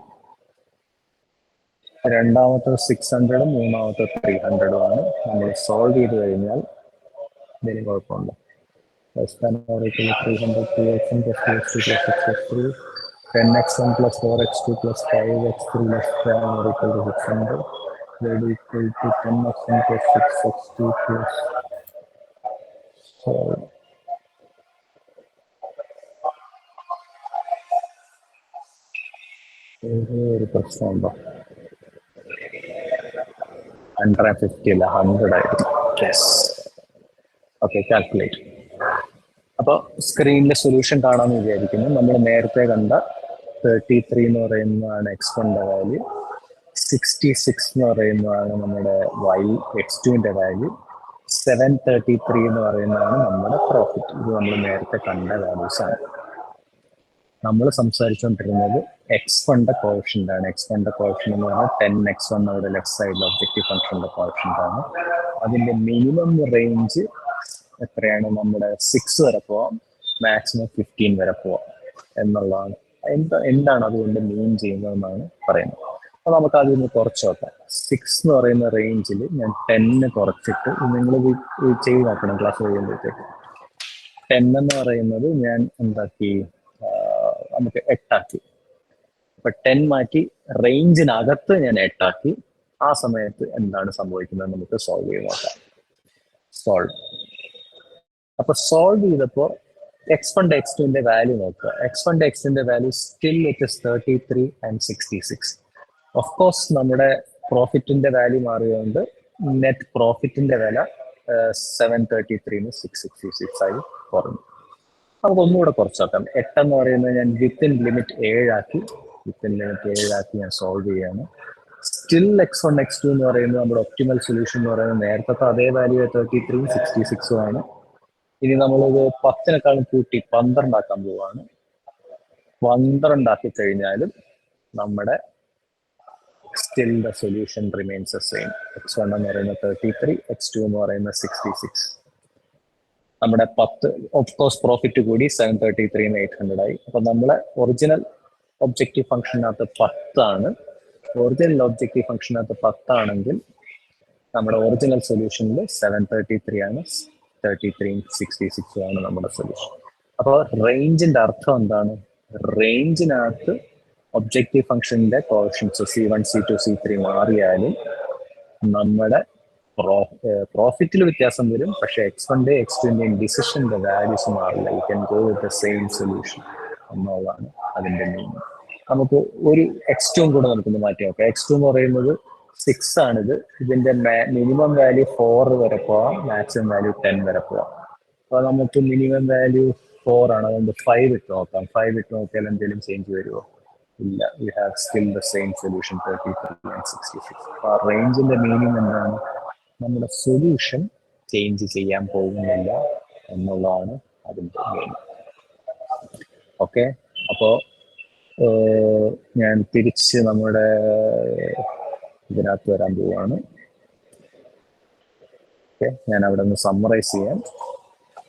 രണ്ടാമത്തെ 600 മൂന്നാമത്തെ 300 ആണ്. നമ്മൾ സോൾവ് ചെയ്ത് കഴിഞ്ഞാൽ എന്തെങ്കിലും കുഴപ്പമുണ്ടോ? Less than or equal to 300 2x1 plus 2x2 plus 6x3 10x1 plus 4x2 plus 5x3 less than or equal to 600 will be equal to 10x1 plus 6x2 plus ഒരു പ്രശ്നമുണ്ടോ? 150 അല്ല 100 ആയിരുന്നു. യെസ്. Okay, calculate. അപ്പോൾ സ്ക്രീനിലെ solution കാണാമെന്ന് വിചാരിക്കുന്നു. നമ്മൾ നേരത്തെ കണ്ട 33 എന്ന് പറയുന്നതാണ് x1ന്റെ വാല്യൂ, 66 എന്ന് പറയുന്നതാണ് നമ്മുടെ x2ന്റെ വാല്യൂ, 733 എന്ന് പറയുന്നതാണ് നമ്മുടെ പ്രോഫിറ്റ്. ഇത് നമ്മൾ നേരത്തെ കണ്ട വാല്യൂസ് ആണ്. നമ്മൾ സംസാരിച്ചുകൊണ്ടിരുന്നത് x1ന്റെ കോഷ്യന്റ് ആണ്. x1ന്റെ കോഷ്യന്റ് എന്ന് പറഞ്ഞാൽ 10x1 നമ്മുടെ ലെഫ്റ്റ് സൈഡിൽ ഒബ്ജക്റ്റീവ് ഫംഗ്ഷന്റെ കോഷ്യന്റ് ആണ്. അതിന്റെ മിനിമം റേഞ്ച് എത്രയാണ്? നമ്മുടെ 6 വരെ പോവാം, മാക്സിമം 15 വരെ പോവാം എന്നുള്ളതാണ്. എന്താണ് അതുകൊണ്ട് മീൻ ചെയ്യുന്നതെന്നാണ് പറയുന്നത്. അപ്പോൾ നമുക്ക് അതിൽ നിന്ന് കുറച്ച് നോക്കാം. 6 എന്ന് പറയുന്ന റേഞ്ചിൽ ഞാൻ 10 കുറച്ചിട്ട് നിങ്ങൾ ചെയ്ത് നോക്കണം ക്ലാസ് കഴിയുമ്പോഴത്തേക്ക്. 10 എന്ന് പറയുന്നത് ഞാൻ എന്താക്കി, നമുക്ക് 8 ആക്കി. അപ്പൊ 10 മാറ്റി റേഞ്ചിനകത്ത് ഞാൻ 8 ആക്കി. ആ സമയത്ത് എന്താണ് സംഭവിക്കുന്നത് നമുക്ക് സോൾവ് ചെയ്ത് നോക്കാം. സോൾവ്. അപ്പൊ സോൾവ് ചെയ്തപ്പോ x1 x2ന്റെ വാല്യൂ നോക്കുക. x1 x2ന്റെ value still it is 33 and 66. Of course നമ്മുടെ പ്രോഫിറ്റിന്റെ വാല്യൂ മാറിയതുകൊണ്ട് നെറ്റ് പ്രോഫിറ്റിന്റെ വില 733 666 ആയി കുറഞ്ഞു. നമുക്ക് ഒന്നുകൂടെ കുറച്ച് നോക്കാം. 8 എന്ന് പറയുന്നത് ഞാൻ വിത്തിൻ ലിമിറ്റ് 7 ആക്കി. ഞാൻ സോൾവ് ചെയ്യാണ്. സ്റ്റിൽ x1 x2 എന്ന് പറയുന്നത് നമ്മുടെ ഒപ്റ്റിമൽ സൊല്യൂഷൻ എന്ന് പറയുന്നത് നേരത്തെ അതേ വാല്യൂ 33 66 ആണ്. ഇനി നമ്മളിത് 10നേക്കാളും കൂട്ടി 12 ആക്കാൻ പോവാണ്. 12 ആക്കി കഴിഞ്ഞാലും നമ്മുടെ still the solution remains the same. x1 എന്ന് പറയുന്നത് 33, x2 എന്ന് പറയുന്നത് 66. നമ്മുടെ 10 ഓഫ് കോഴ്സ് പ്രോഫിറ്റ് കൂടി 733 800 ആയി. അപ്പൊ നമ്മളെ ഒറിജിനൽ ഒബ്ജക്റ്റീവ് ഫംഗ്ഷനകത്ത് 10 ആണ്. ഒറിജിനൽ ഒബ്ജക്റ്റീവ് ഫംഗ്ഷനകത്ത് 10 ആണെങ്കിൽ നമ്മുടെ ഒറിജിനൽ സൊല്യൂഷനിൽ 733 ആണ്, 33 66 ആണ് നമ്മുടെ സൊല്യൂഷൻ. അപ്പോൾ റേഞ്ചിന്റെ അർത്ഥം എന്താണ്? റേഞ്ചിനകത്ത് ഒബ്ജക്റ്റീവ് ഫംഗ്ഷന്റെ കോഷ്യൻസ് C1 C2 C3 മാറിയാലും നമ്മുടെ പ്രോഫിറ്റിൽ വ്യത്യാസം വരും. പക്ഷെ x1ന്റെ x2ന്റെയും ഡിസിഷന്റെ വാല്യൂസ് മാറില്ല. You can go with the same solution എന്നുള്ളതാണ് അതിന്റെ മീനിങ്. നമുക്ക് ഒരു x2 കൂടെ നമുക്കൊന്ന് മാറ്റി നോക്കാം. x2 എന്ന് പറയുന്നത് 6 ആണിത്. ഇതിന്റെ മിനിമം വാല്യൂ 4 വരെ പോവാം, മാക്സിമം വാല്യൂ 10 വരെ പോവാം. അപ്പൊ നമുക്ക് മിനിമം വാല്യൂ 4 ആണ്. അതുകൊണ്ട് 5 ഇട്ട് നോക്കാം. 5 ഇട്ട് നോക്കിയാൽ എന്തെങ്കിലും ചേഞ്ച് വരുമോ? ഇല്ല. You have still the same solution 33 and 66. അപ്പൊ ആ റേഞ്ചിന്റെ മീനിങ് എന്താണ്? നമ്മുടെ സൊല്യൂഷൻ ചേഞ്ച് ചെയ്യാൻ പോകുന്നില്ല എന്നുള്ളതാണ് അതിന്റെ മീനിങ്. ഓക്കെ, അപ്പോ ഞാൻ തിരിച്ച് നമ്മുടെ ഇതിനകത്ത് വരാൻ പോവുകയാണ്. ഓക്കെ, ഞാൻ അവിടെ നിന്ന് സമ്മറൈസ് ചെയ്യാൻ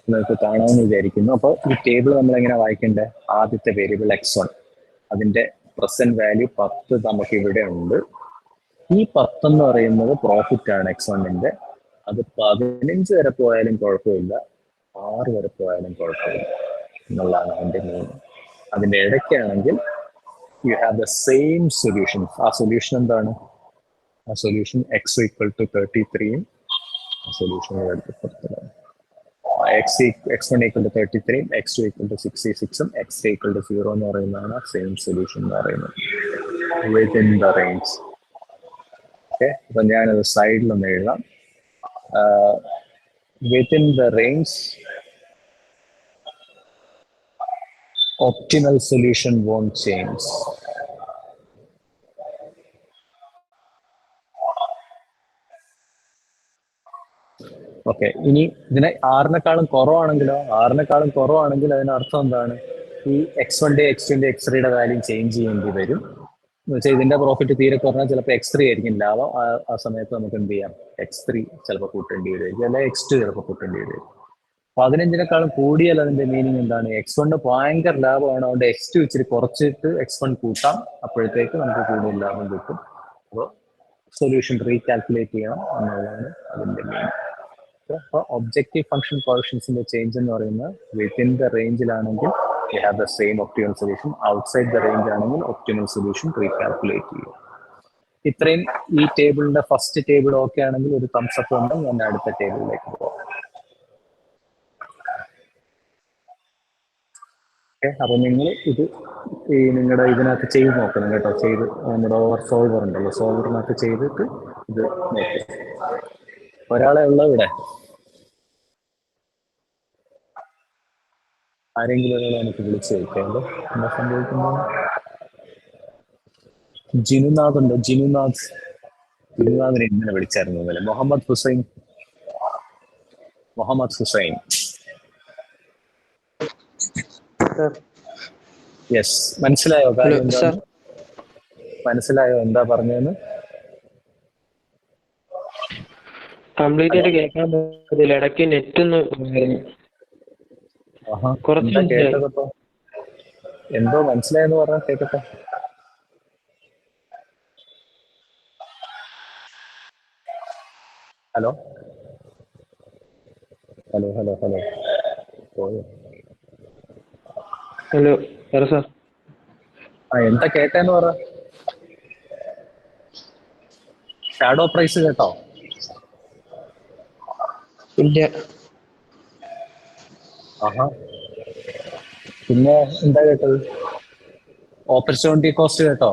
നിങ്ങൾക്ക് കാണാമെന്ന് വിചാരിക്കുന്നു. അപ്പോൾ ഈ ടേബിൾ നമ്മളെങ്ങനെ വായിക്കണ്ടേ? ആദ്യത്തെ വേരിയബിൾ x1, അതിന്റെ പ്രസന്റ് വാല്യൂ 10 നമുക്ക് ഇവിടെ ഉണ്ട്. ഈ 10 എന്ന് പറയുന്നത് പ്രോഫിറ്റ് ആണ് x1ന്റെ. അത് 15 വരെ പോയാലും കുഴപ്പമില്ല, 6 വരെ പോയാലും കുഴപ്പമില്ല എന്നുള്ളതാണ് അതിന്റെ മീനിങ്. അതിന്റെ ഇടയ്ക്കാണെങ്കിൽ you have the same solution. ആ സൊല്യൂഷൻ എന്താണ്? ആ solution x equal to 33 solution x1 equal to 33, x2 equal to 66, x3 equal to 0 എന്ന് പറയുന്നതാണ് സെയിം സൊല്യൂഷൻ എന്ന് പറയുന്നത് വിത്തിൻ ദ റേഞ്ച്. ഓക്കെ, അപ്പൊ ഞാനത് സൈഡിലൊന്ന് എഴുതാം. Within the range optimal solution won't change. Okay, ഇനി ഇതിനെ 6നേക്കാളും കുറവാണെങ്കിൽ അതിനർത്ഥം എന്താണ്? ഈ x1ന്റെ x2ന്റെ x3യുടെ വാല്യൂ ചേഞ്ച് ചെയ്യേണ്ടി വരും. എന്ന് വെച്ചാൽ ഇതിന്റെ പ്രോഫിറ്റ് തീരെ കുറഞ്ഞാൽ ചിലപ്പോൾ x3 ആയിരിക്കും ലാഭം. ആ സമയത്ത് നമുക്ക് എന്ത് ചെയ്യാം? x3 ചിലപ്പോൾ കൂട്ടേണ്ടി വരും, അല്ലെങ്കിൽ x2 ചിലപ്പോൾ കൂട്ടേണ്ടി വരും. 15നേക്കാളും കൂടിയാൽ അതിന്റെ മീനിങ് എന്താണ്? x1 ഭയങ്കര ലാഭമാണ്, അതുകൊണ്ട് x2 ഇച്ചിരി കുറച്ചിട്ട് x1 കൂട്ടാം, അപ്പോഴത്തേക്ക് നമുക്ക് കൂടുതൽ ലാഭം കിട്ടും. അപ്പോൾ സൊല്യൂഷൻ റീകാൽക്കുലേറ്റ് ചെയ്യണം എന്നുള്ളതാണ് അതിൻ്റെ മെയിൻ. അപ്പോൾ ഒബ്ജക്റ്റീവ് ഫംഗ്ഷൻ കോഎഫിഷ്യൻസിന്റെ ചേഞ്ച് എന്ന് പറയുന്നത് വിത്തിൻ ദ റേഞ്ചിലാണെങ്കിൽ you have the same optimal solution, outside the range ആണെങ്കിൽ ഒപ്റ്റിമൽ സൊല്യൂഷൻ റീകാൽക്കുലേറ്റ് ചെയ്യും. ഇത്രയും ഈ ടേബിളിന്റെ ഫസ്റ്റ് ടേബിൾ ഓക്കെ ആണെങ്കിൽ ഒരു തംസ് അപ്പ് ഉണ്ട്. ഞാൻ അടുത്ത ടേബിളിലേക്ക് പോകാം. ഓക്കെ, അപ്പൊ നിങ്ങൾ ഇത് ഈ നിങ്ങളുടെ ഇതിനകത്ത് ചെയ്ത് നോക്കണം കേട്ടോ. ചെയ്ത് നമ്മുടെ ഓവർ സോൾവർ ഉണ്ടല്ലോ, സോൾവറിനകത്ത് ചെയ്തിട്ട് ഇത് നോക്കുക. ഒരാളെ ഉള്ള ഇവിടെ ആരെങ്കിലും ഒരാളെ എനിക്ക് വിളിച്ചു ചോദിക്കാമല്ലോ എന്താ സംഭവിക്കുന്നത്. ജിനുനാഥ് ഉണ്ടോ? ജിനുനാഥിനെ ഇന്നലെ വിളിച്ചായിരുന്നു ഇന്നലെ. മുഹമ്മദ് ഹുസൈൻ. യെസ്, മനസ്സിലായോ കാര്യം എന്താ? മനസ്സിലായോ എന്താ പറഞ്ഞതെന്ന്? കംപ്ലീറ്റ് ആയിട്ട് കേൾക്കാൻ പറ്റില്ല, ഇടയ്ക്ക് നെറ്റ് ഒന്ന് കേട്ടതപ്പോ എന്തോ മനസ്സിലായെന്ന് പറഞ്ഞാൽ കേക്കട്ടെ. ഹലോ ഹലോ ഹലോ ഹലോ പോയോ? Hello sir. എന്താ കേട്ടെന്ന് പറ. ഷാഡോ പ്രൈസ് കേട്ടോ? ഇല്ല. ആഹാ, പിന്നെ എന്താ കേട്ടത്? ഓപ്പർച്യൂണിറ്റി കോസ്റ്റ് കേട്ടോ?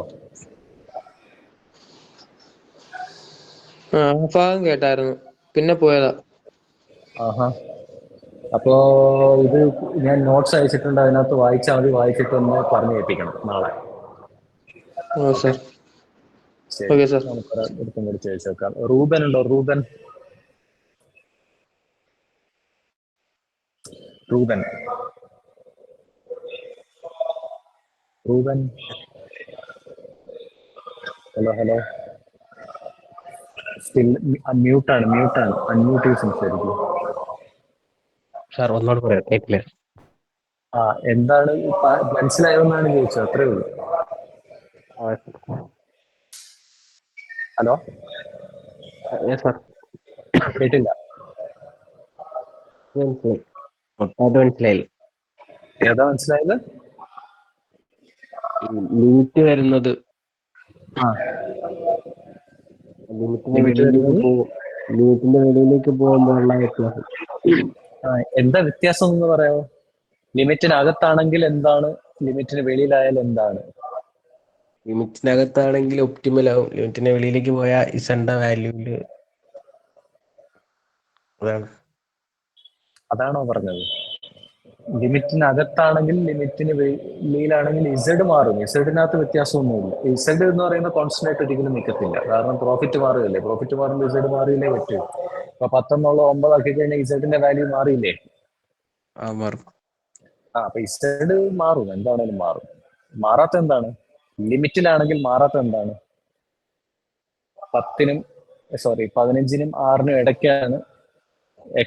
ഭാഗം കേട്ടായിരുന്നു, പിന്നെ പോയതാ. ആഹാ, അപ്പോ ഇത് ഞാൻ നോട്ട്സ് അയച്ചിട്ടുണ്ട്, അതിനകത്ത് വായിച്ചാൽ മതി. വായിച്ചിട്ടൊന്ന് പറഞ്ഞു കേൾപ്പിക്കണം നാളെ. ശരി, നമുക്ക് എടുത്തും വിളിച്ച് ചോദിച്ചേക്കാം. റൂബൻ ഉണ്ടോ? Reuben hello. സ്റ്റിൽ മ്യൂട്ടാണ്. അൺമ്യൂട്ട് ചെയ്ത് സംസാരിക്കും. സാർ ഒന്നോട് പറയാം, കേട്ടില്ല. എന്താണ് മനസ്സിലായോ എന്നാണ് ചോദിച്ചത്, അത്രേ ഉള്ളൂ. ഹലോ, കേട്ടില്ല. മനസ്സിലായി. ഏതാ മനസ്സിലായത്? ലിമിറ്റ് വരുന്നത് ലിമിറ്റിന്റെ വെളിയിലേക്ക് പോകുമ്പോഴുള്ള വ്യത്യാസം. എന്താ വ്യത്യാസം എന്ന് പറയാമോ? ലിമിറ്റിനകത്താണെങ്കിൽ എന്താണ്, ലിമിറ്റിന് വെളിയിലായാൽ എന്താണ്? ലിമിറ്റിനകത്താണെങ്കിൽ ഒപ്റ്റിമൽ ആവും, ലിമിറ്റിന്റെ വെളിയിലേക്ക് പോയാൽ ഇസണ്ട വാല്യൂല്. അതാണോ പറഞ്ഞത്? ലിമിറ്റിനകത്താണെങ്കിൽ, ലിമിറ്റിന് വെളിയിലാണെങ്കിൽ ഇസഡ് മാറും. ഇസഡിനകത്ത് വ്യത്യാസമൊന്നുമില്ല. ഇസഡ് എന്ന് പറയുന്ന കോൺസ്റ്റന്റ് ആയിട്ട് ഒരിക്കലും നിൽക്കത്തില്ല. കാരണം പ്രോഫിറ്റ് മാറുകയല്ലേ. പ്രോഫിറ്റ് മാറുമ്പോൾ ഇസഡ് മാറിയില്ലേ പറ്റൂ. അപ്പൊ 10 9 ആക്കി കഴിഞ്ഞാൽ ഇസഡിന്റെ വാല്യൂ മാറിയില്ലേ? അപ്പൊ ഇസഡ് മാറും, എന്താണേലും മാറും. മാറാത്ത എന്താണ്? ലിമിറ്റിലാണെങ്കിൽ മാറാത്ത എന്താണ്? 15നും 6നും ഇടയ്ക്കാണ്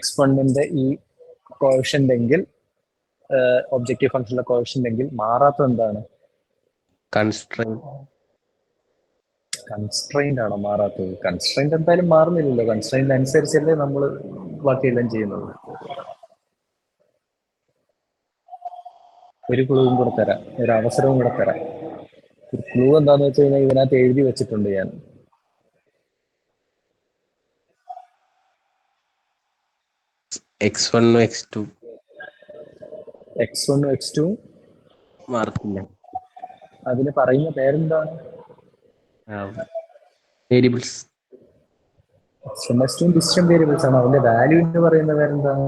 x1ന്റെ ഈ കോഎഫിഷ്യന്റ് എങ്കിൽ, ഒബ്ജക്റ്റീവ് ഫംഗ്ഷനിലെ കോഎഫിഷ്യന്റ് എങ്കിൽ മാറാത്ത എന്താണ്? കൺസ്ട്രെയിന്റ് ആണോ മാറാത്തത്? കൺസ്ട്രെയിന്റ് എന്തായാലും മാറുന്നില്ലല്ലോ. കൺസ്ട്രെയിന്റ് അനുസരിച്ചല്ലേ നമ്മൾ ബാക്കിയെല്ലാം ചെയ്യുന്നത്. ഒരു ക്ലൂവും കൂടെ തരാം, ഒരു അവസരവും കൂടെ തരാം. ഒരു ക്ലൂ എന്താന്ന് വെച്ച് കഴിഞ്ഞാൽ ഇതിനകത്ത് എഴുതി വെച്ചിട്ടുണ്ട് ഞാൻ. x1 x2 മാർക്കില്ല. അതിന് പറയുന്ന പേരെന്താണ്? വേരിയബിൾസ്. x1 ഡിസ്റ്റന്റ് വേരിയബിൾസ് ആണ്. അതിന്റെ വാല്യൂ എന്ന് പറയുന്ന പേരെന്താണ്?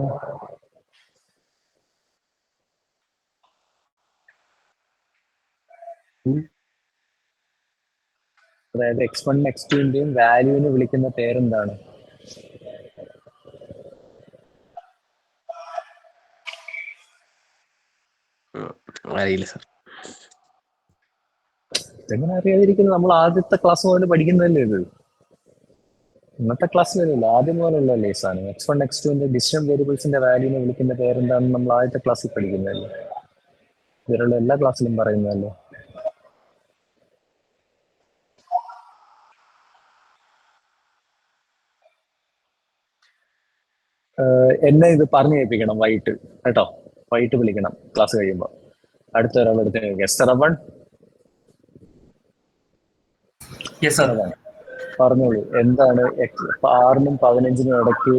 അതായത് x1 x2ന്റെയും വാല്യൂവിനെ വിളിക്കുന്ന പേരെന്താണ്? അറിയില്ല സാർ. എങ്ങനെ അറിയാതിരിക്കുന്നത്? നമ്മൾ ആദ്യത്തെ ക്ലാസ് മുതൽ പഠിക്കുന്നതല്ലേ ഇത്. ഇന്നത്തെ ക്ലാസ് വരെയല്ല, ആദ്യം മുതലുള്ളല്ലേ ഈ സാധനം. x1 x2ന്റെ ഡിസ്റ്റന്റ് വേരിയബിൾസിന്റെ വാല്യൂവിനെ വിളിക്കുന്ന പേരെന്താണെന്ന് നമ്മൾ ആദ്യത്തെ ക്ലാസ്സിൽ പഠിക്കുന്നതല്ലേ. ഇവരുള്ള എല്ലാ ക്ലാസ്സിലും പറയുന്നതല്ലേ. എന്നെ ഇത് പറഞ്ഞു കേൾപ്പിക്കണം വൈകിട്ട് കേട്ടോ. വൈകിട്ട് വിളിക്കണം ക്ലാസ് കഴിയുമ്പോൾ. അടുത്ത ഒരാളെടുത്ത് ശ്രവൺ. പറഞ്ഞോളൂ, എന്താണ് 6-നും 15-നും ഇടയ്ക്ക്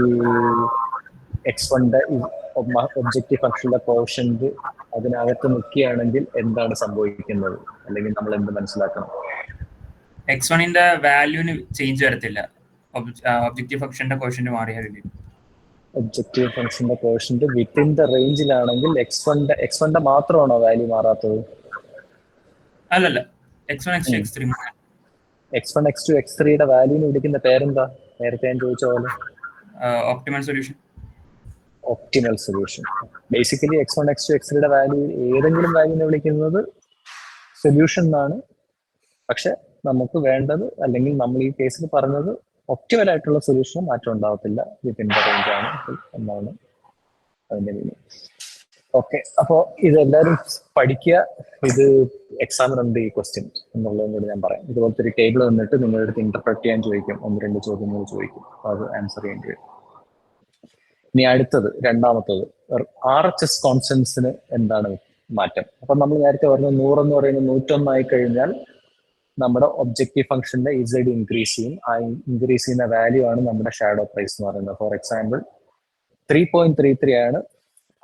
ഈ x1 ഒബ്ജക്റ്റീവ് ഫംഗ്ഷന്റെ കോഷ്യന്റ് അതിനകത്ത് നിൽക്കുകയാണെങ്കിൽ എന്താണ് സംഭവിക്കുന്നത്, അല്ലെങ്കിൽ നമ്മൾ എന്ത് മനസ്സിലാക്കണം? x1ന്റെ വാല്യൂന് ചേഞ്ച് വരത്തില്ല, ഒബ്ജക്റ്റീവ് ഫംഗ്ഷന്റെ കോഷ്യന്റ് മാറിയാൽ ഒബ്ജക്റ്റീവ് ഫംഗ്ഷന്റെ കോഷ്യന്റ് വിത്തിൻ ദ റേഞ്ചിലാണെങ്കിൽ x1 മാത്രമാണോ വാല്യൂ മാറാത്തത്? അല്ലല്ല, x1 x2 x3 x1 x2 x3യുടെ വാല്യൂന് വിളിക്കുന്ന പേരെന്താ? നേരത്തെ ഞാൻ ചോദിച്ച പോലെ optimal solution. Optimal solution. Basically x1 x2 x3യുടെ വാല്യൂ ഏതെങ്കിലും വാല്യൂനെ വിളിക്കുന്നത് സൊല്യൂഷൻ എന്നാണ്. പക്ഷെ നമുക്ക് വേണ്ടത്, അല്ലെങ്കിൽ നമ്മൾ ഈ കേസിൽ പറഞ്ഞത്, ഒപ്റ്റിമൽ ആയിട്ടുള്ള സൊല്യൂഷന് മാറ്റം ഉണ്ടാവത്തില്ല, വിത്തിൻ ദ റേഞ്ച് ആണ് എന്നാണ് അതിന്റെ മീനിങ്. ഓക്കെ, അപ്പോൾ ഇതെല്ലാവരും പഠിക്കുക. ഇത് എക്സാമിനുണ്ട് ഈ ക്വസ്റ്റ്യൻ എന്നുള്ളതും കൂടി ഞാൻ പറയാം. ഇതുപോലത്തെ ഒരു ടേബിൾ തന്നിട്ട് നിങ്ങളുടെ അടുത്ത് ഇന്റർപ്രറ്റ് ചെയ്യാൻ ചോദിക്കും, 1-2 ചോദ്യങ്ങൾ ചോദിക്കും, അത് ആൻസർ ചെയ്യേണ്ടി വരും. ഇനി അടുത്തത്, രണ്ടാമത്തത്, RHS കോൺസ്റ്റന്റ്സിന് എന്താണ് മാറ്റം? അപ്പൊ നമ്മൾ നേരത്തെ പറഞ്ഞ 100 എന്ന് പറയുന്നത് 101 ആയി കഴിഞ്ഞാൽ നമ്മുടെ ഒബ്ജക്റ്റീവ് ഫംഗ്ഷന്റെ ഇസഡ് ഇൻക്രീസ് ചെയ്യും. ആ ഇൻക്രീസ് ചെയ്യുന്ന വാല്യൂ ആണ് നമ്മുടെ ഷാഡോ പ്രൈസ് എന്ന് പറയുന്നത്. ഫോർ എക്സാമ്പിൾ 3.33 ആണ്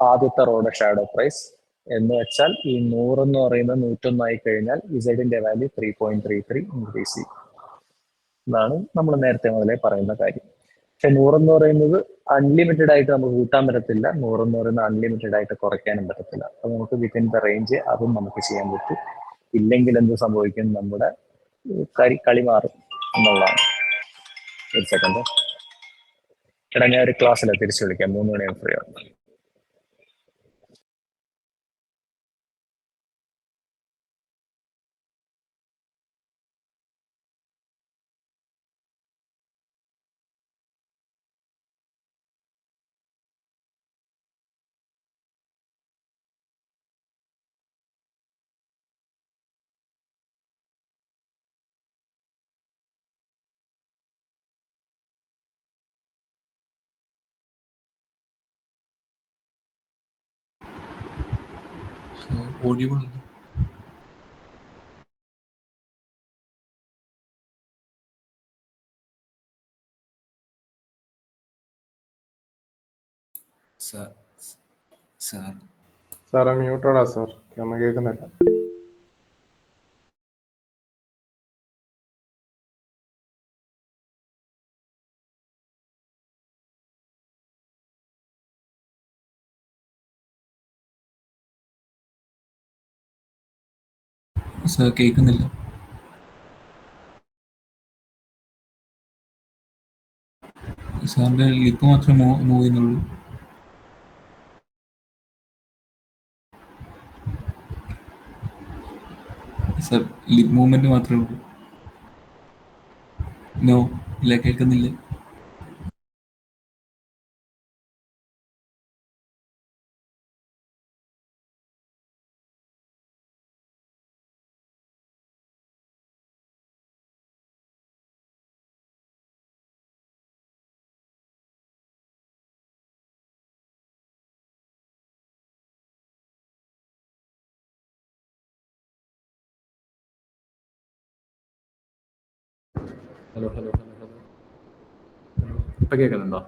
ആദ്യത്തെ റോയുടെ ഷാഡോ പ്രൈസ് എന്ന് വെച്ചാൽ ഈ 100 എന്ന് പറയുന്നത് 101 ആയി കഴിഞ്ഞാൽ ഇസഡിന്റെ വാല്യൂ 3.33 ഇൻക്രീസ് ചെയ്യും എന്നാണ് നമ്മൾ നേരത്തെ മുതലേ പറയുന്ന കാര്യം. പക്ഷെ 100 എന്ന് പറയുന്നത് അൺലിമിറ്റഡ് ആയിട്ട് നമുക്ക് കൂട്ടാൻ പറ്റത്തില്ല, 100 എന്ന് പറയുന്നത് അൺലിമിറ്റഡ് ആയിട്ട് കുറയ്ക്കാനും പറ്റത്തില്ല. അപ്പൊ നമുക്ക് വിത്തിൻ ദ റേഞ്ച് അതും നമുക്ക് ചെയ്യാൻ പറ്റും. ഇല്ലെങ്കിൽ എന്ത് സംഭവിക്കും, നമ്മുടെ കളി മാറും എന്നുള്ളതാണ്. ഒരു സെക്കൻഡ് എടാ, ഞാൻ ഒരു ക്ലാസ്സിലെ തിരിച്ചു വിളിക്കാം, 3 മണിയാകുമ്പോൾ ഫ്രീ ആവും. audible. സാറേ മ്യൂട്ടോടാ സാർ, ഒന്നും കേൾക്കുന്നില്ല. സാർ കേൾക്കുന്നില്ല. സാറിന്റെ ലിപ്പ് മാത്രമേ മൂവ് ചെയ്യുന്നുള്ളൂ. സാർ ലിപ്പ് മൂവ്മെന്റ് മാത്രമേ ഉള്ളൂ. നോ, ഇല്ല, കേൾക്കുന്നില്ല. ഹലോ ഹലോ ഹലോ ഹലോ ഇപ്പൊ കേൾക്കുന്നുണ്ടോ?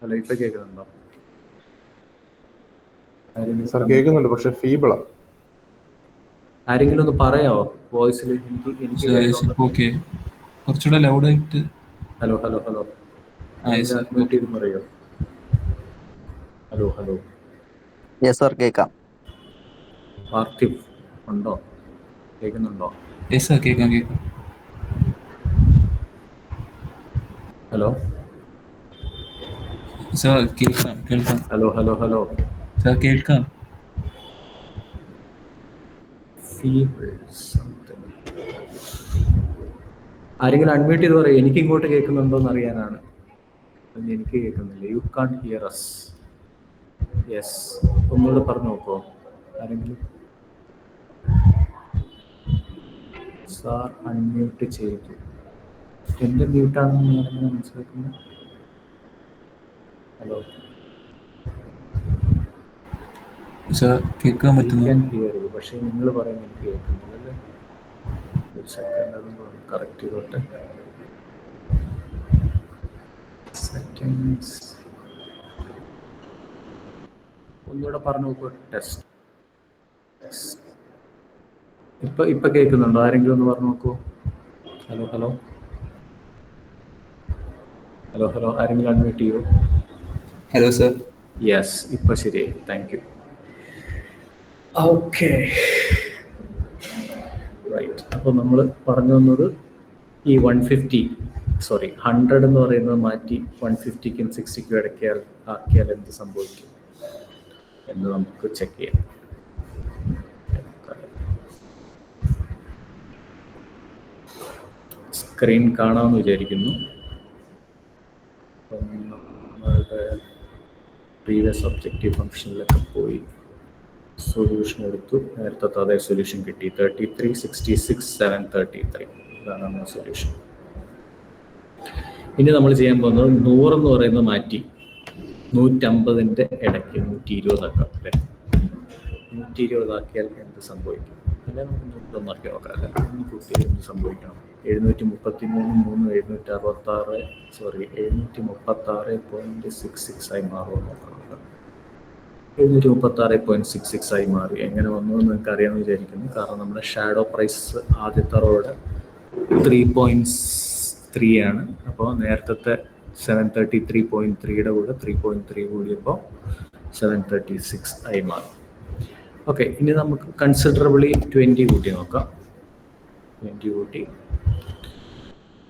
ഹലോ, ഇപ്പൊ കേൾക്കുന്നുണ്ടോ? സാർ കേൾക്കുന്നുണ്ട്, പക്ഷെ ഫീബിളാ. ആരെങ്കിലും ഒന്ന് പറയാമോ വോയിസിൽ? ഓക്കെ, കുറച്ചുകൂടെ ലൗഡായിട്ട്. ഹലോ ഹലോ ഹലോ മ്യൂട്ട് ചെയ്ത് പറയോ? Hello hello. യെസ് സർ, കേൾക്കാം. പാർത്ഥിവ് ഉണ്ടോ? കേൾക്കുന്നുണ്ടോ? യെസ് സാർ, കേൾക്കാം. ഹലോ സാർ, കേൾക്കാം. ഹലോ ഹലോ ഹലോ സാർ, കേൾക്കാം. ആരെങ്കിലും അൺമ്യൂട്ട് ചെയ്ത് പറയും, എനിക്ക് ഇങ്ങോട്ട് കേൾക്കുന്നുണ്ടോ എന്ന് അറിയാനാണ്. എനിക്ക് കേൾക്കുന്നില്ല. You can hear us. Yes, ഒന്നുകൂടെ പറഞ്ഞു നോക്കോ ആരെങ്കിലും? സാർ അൺമ്യൂട്ട് ചെയ്തു. എന്റെ മ്യൂട്ടാണെന്ന് ഞാനെങ്ങനെ മനസ്സിലാക്കുന്നത്? ഹലോ സർ കേൾക്കാൻ പറ്റുന്നു? പക്ഷെ നിങ്ങൾ പറയുന്നത് എനിക്ക് കേൾക്കുന്നില്ലല്ലേ? ഒരു സെക്കൻഡ് അതൊന്ന് കറക്റ്റ് ചെയ്തോട്ടെ. സെറ്റിംഗ്സ് ഒന്നുകൂടെ പറഞ്ഞു നോക്കൂ. ടെസ്റ്റ് ഇപ്പൊ കേൾക്കുന്നുണ്ടോ? ആരെങ്കിലും ഒന്ന് പറഞ്ഞു നോക്കൂ. ഹലോ ഹലോ ഹലോ ഹലോ ആരെങ്കിലും അൺമ്യൂട്ട് ചെയ്യൂ. Hello sir. യെസ്, ഇപ്പൊ ശരിയായി. Thank you. Okay right. അപ്പോൾ നമ്മൾ പറഞ്ഞു വന്നത് ഈ 100 എന്ന് പറയുന്നത് മാറ്റി 150ക്കും 60ക്കും ആക്കിയാൽ എന്ത് സംഭവിക്കും എന്ന് നമുക്ക് ചെക്ക് ചെയ്യാം. സ്ക്രീൻ കാണാമെന്ന് വിചാരിക്കുന്നു. നമ്മളുടെ പ്രീവിയസ് ഒബ്ജക്റ്റീവ് ഫംഗ്ഷനിലൊക്കെ പോയി സൊല്യൂഷൻ എടുത്തു. നേരത്തെ അതേ സൊല്യൂഷൻ കിട്ടി. 33, 66, 733. ഇതാണ് നമ്മുടെ സൊല്യൂഷൻ. ഇനി നമ്മൾ ചെയ്യാൻ പോകുന്നത് 100 എന്ന് പറയുന്നത് മാറ്റി 150ന്റെ ഇടയ്ക്ക് 120 ആക്കാം അല്ലേ? 120 ആക്കിയാൽ എന്ത് സംഭവിക്കും? അല്ലെ നമുക്ക് 100 നോക്കാം അല്ലെ? 100 എന്ത് സംഭവിക്കണം? 736.66 ആയി മാറുമെന്ന് നോക്കണം. 736.66 ആയി മാറി. എങ്ങനെ വന്നു എന്ന് നിങ്ങൾക്ക് അറിയാമെന്ന് വിചാരിക്കുന്നു. കാരണം നമ്മുടെ ഷാഡോ പ്രൈസ് ആദ്യത്തെ റോഡ് 3.3 ആണ്. അപ്പോൾ നേരത്തെ 733.3യുടെ കൂടെ 3.3 കൂടിയപ്പോൾ 736 ആയി മാറി. ഓക്കെ, ഇനി നമുക്ക് കൺസിഡറബിളി 20 കൂട്ടി നോക്കാം. 20 കൂട്ടി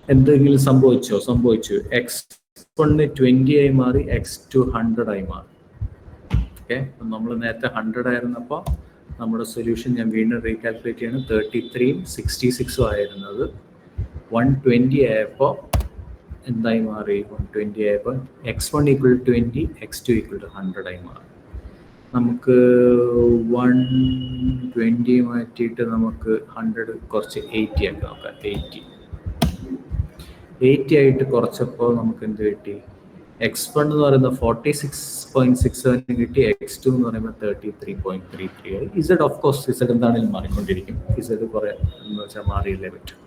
എന്തെങ്കിലും സംഭവിച്ചു. x1 20 ആയി മാറി, x2 100 ആയി മാറി. ഓക്കെ, നമ്മൾ നേരത്തെ 100 ആയിരുന്നപ്പോൾ നമ്മുടെ സൊല്യൂഷൻ ഞാൻ വീണ്ടും റീകാൽക്കുലേറ്റ് ചെയ്യണം. 33ഉം 66ഉം ആയിരുന്നത് 120 ആയപ്പോൾ എന്തായി മാറി? 120 ആയപ്പോൾ x1 = 20, x2 = 100 ആയി മാറി. നമുക്ക് 120 മാറ്റിയിട്ട് നമുക്ക് 100 കുറച്ച് 80 ആക്കി നോക്കാം. 80 ആയിട്ട് കുറച്ചപ്പോൾ നമുക്ക് എന്ത് കിട്ടി? x1 എന്ന് പറയുന്നത് 46.67 കിട്ടി. x2 എന്ന് പറയുമ്പോൾ 33.33 ആയി. z ഓഫ് കോഴ്സ് z എന്താണെങ്കിലും മാറിക്കൊണ്ടിരിക്കും. z കുറെ എന്ന് വെച്ചാൽ മാറിയില്ലേ പറ്റും.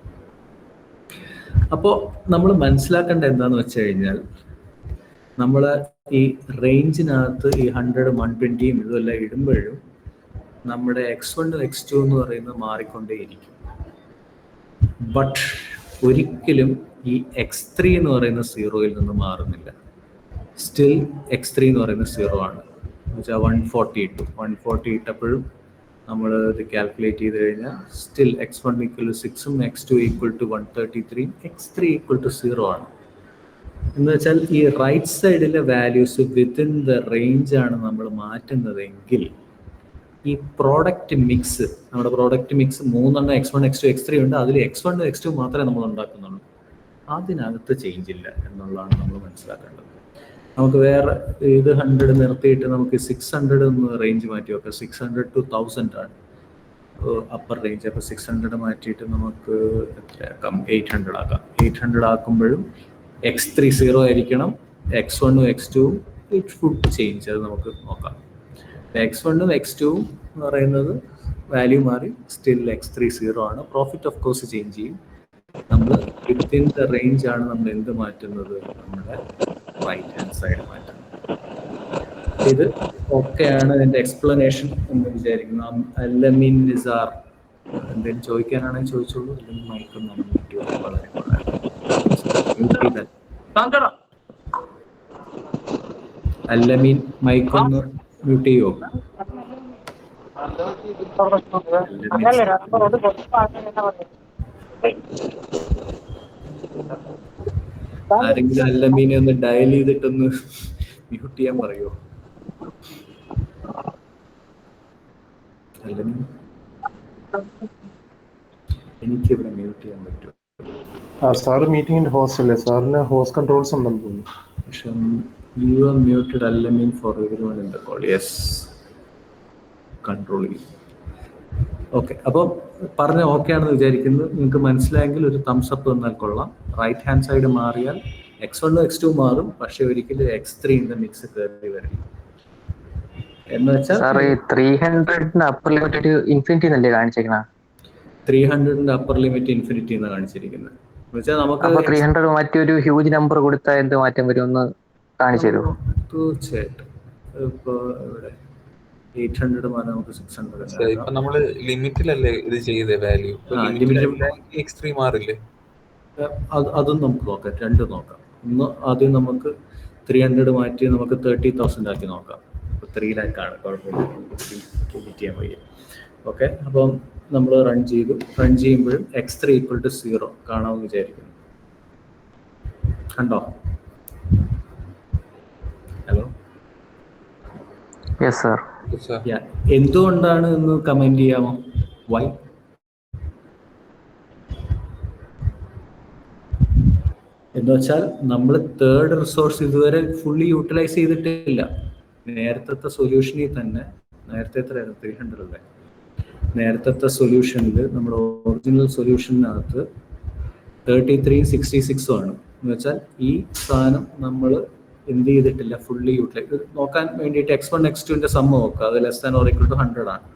അപ്പോൾ നമ്മൾ മനസ്സിലാക്കേണ്ട എന്താണെന്ന് വെച്ച് കഴിഞ്ഞാൽ, നമ്മൾ ഈ റേഞ്ചിനകത്ത് ഈ 100, 120യും ഇതുമെല്ലാം ഇടുമ്പോഴും നമ്മുടെ x1, x2 എന്ന് പറയുന്നത് മാറിക്കൊണ്ടേയിരിക്കും. ബട്ട് ഒരിക്കലും ഈ x3 എന്ന് പറയുന്ന 0യിൽ നിന്ന് മാറുന്നില്ല. സ്റ്റിൽ x3 എന്ന് പറയുന്നത് 0 ആണ്. എന്നുവെച്ചാൽ 140 ഇട്ടപ്പോഴും നമ്മൾ ഇത് കാൽക്കുലേറ്റ് ചെയ്ത് കഴിഞ്ഞാൽ സ്റ്റിൽ x1 = 6ഉം x2 = 133ഉം x3 = 0 ആണ്. എന്ന് വെച്ചാൽ ഈ റൈറ്റ് സൈഡിലെ വാല്യൂസ് വിത്തിൻ ദ റേഞ്ച് ആണ് നമ്മൾ മാറ്റുന്നതെങ്കിൽ ഈ പ്രോഡക്റ്റ് മിക്സ്, നമ്മുടെ product mix 3 x1, x2, x3 ഉണ്ട്. അതിൽ x1, x2 മാത്രമേ നമ്മൾ ഉണ്ടാക്കുന്നുള്ളൂ. അതിനകത്ത് ചേഞ്ച് ഇല്ല എന്നുള്ളതാണ് നമ്മൾ മനസ്സിലാക്കേണ്ടത്. നമുക്ക് വേറെ ഇത് 100 നിർത്തിയിട്ട് നമുക്ക് 600 എന്ന് റേഞ്ച് മാറ്റി വെക്കാം. 600 to 1000 ആണ് അപ്പർ റേഞ്ച്. അപ്പോൾ 600 മാറ്റിയിട്ട് നമുക്ക് എത്രയാക്കാം? 800 ആക്കാം. 800 ആക്കുമ്പോഴും x3 0 ആയിരിക്കണം. x1ഉം x2ഉം ഇറ്റ് ഷുഡ് ചേഞ്ച്. അത് നമുക്ക് നോക്കാം. x1ഉം x2ഉം എന്ന് പറയുന്നത് വാല്യൂ മാറി, സ്റ്റിൽ x3 0 ആണ്. പ്രോഫിറ്റ് ഓഫ് കോഴ്സ് ചേഞ്ച് ചെയ്യും. നമ്മൾ വിത്തിൻ ദ റേഞ്ച് ആണ് നമ്മൾ എന്ത് മാറ്റുന്നത്? നമ്മുടെ റൈറ്റ് ഹാൻഡ് സൈഡ് മാറ്റുന്നത്. ഇത് ഒക്കെയാണ് എൻ്റെ എക്സ്പ്ലനേഷൻ എന്ന് വിചാരിക്കുന്നു. അല്ലമീൻ നിസാർ എന്തെങ്കിലും ചോദിക്കാനാണെങ്കിൽ ചോദിച്ചോളൂ. അല്ലെങ്കിൽ മൈക്കൊന്ന് അൺമ്യൂട്ട് ചെയ്യാൻ വളരെ അല്ലമീൻ മൈക്കൊന്ന് മ്യൂട്ട് ചെയ്യോ? ആരെങ്കിലും അല്ലമീനെ ഒന്ന് ഡയൽ ചെയ്തിട്ടൊന്ന് മ്യൂട്ട് ചെയ്യാൻ പറയോ? അല്ലമീൻ എനിക്കിവിടെ മ്യൂട്ട് ചെയ്യാൻ പറ്റുമോ? സാറ് മീറ്റിംഗിന്റെ ഹോസ്റ്റ് അല്ലേ? സാറിന് ഹോസ്റ്റ് കൺട്രോൾസ് ഉണ്ടെന്ന് തോന്നുന്നു. പക്ഷെ you are muted, Al-Amin, for everyone in the call. Yes, control you. Okay, അപ്പോൾ പറഞ്ഞ ഓക്കെ ആണെന്ന് വിചാരിക്കുന്നത്. നിങ്ങൾക്ക് മനസ്സിലായെങ്കിൽ ഒരു തംസ് അപ്പ് തന്നാൽ കൊള്ളാം. റൈറ്റ് ഹാൻഡ് സൈഡ് മാറിയാൽ X1 X2 മാറും, പക്ഷെ ഒരിക്കലും X3 മിക്സ് കയറി വരില്ല. എന്ന് വെച്ചാൽ 300 അപ്പർ ലിമിറ്റ് ഇൻഫിനിറ്റി എന്നല്ലേ കാണിച്ചേക്കണ? 300 അപ്പർ ലിമിറ്റ് ഇൻഫിനിറ്റി എന്ന് കാണിച്ചിരിക്കുന്നത്. എന്ന് വെച്ചാൽ നമുക്ക് 300 മറ്റൊരു ഹ്യൂജ് നമ്പർ കൊടുത്താൽ എന്ത് മാറ്റം വരും എന്ന് കാണിച്ചു തരുമോ? തീർച്ചയായിട്ടും. ഇപ്പൊ ഇവിടെ 800 മാറി നമുക്ക് 600. ഇപ്പൊ നമ്മള് ലിമിറ്റിലല്ലേ ഇത് ചെയ്തേ വാല്യൂ? X3 മാറില്ലേ? അതും നമുക്ക് നോക്കാം, രണ്ടും നോക്കാം. ഒന്ന് ആദ്യം നമുക്ക് 300 മാറ്റി നമുക്ക് 30,000 ആക്കി നോക്കാം. 3 lakh ആണ്, കുഴപ്പമില്ല, ലിമിറ്റ് ചെയ്യാൻ വയ്യ. ഓക്കെ, അപ്പം നമ്മൾ റൺ ചെയ്യുമ്പോഴും X3 = 0 കാണാമെന്ന് വിചാരിക്കുന്നു. കണ്ടോ? Hello, yes sir. എന്തുകൊണ്ടാണ് എന്ന് കമന്റ് ചെയ്യാമോ? വൈ? എന്ന് വെച്ചാൽ നമ്മൾ തേർഡ് റിസോഴ്സ് ഇതുവരെ ഫുള്ളി യൂട്ടിലൈസ് ചെയ്തിട്ടില്ല. നേരത്തെ സൊല്യൂഷനിൽ തന്നെ, നേരത്തെ എത്രയായിരുന്നു? 300 അല്ലേ? നേരത്തെ സൊല്യൂഷനിൽ നമ്മുടെ ഒറിജിനൽ സൊല്യൂഷനകത്ത് 33 66 ആണ്. എന്ന് വെച്ചാൽ ഈ സാധനം നമ്മൾ എന്ത് ചെയ്തിട്ടില്ല, ഫുള്ളി യൂട്ടിലൈസ് നോക്കാൻ വേണ്ടിയിട്ട് X1 X2 സമ്മ നോക്കുക. അത് <= 100 ആണ്.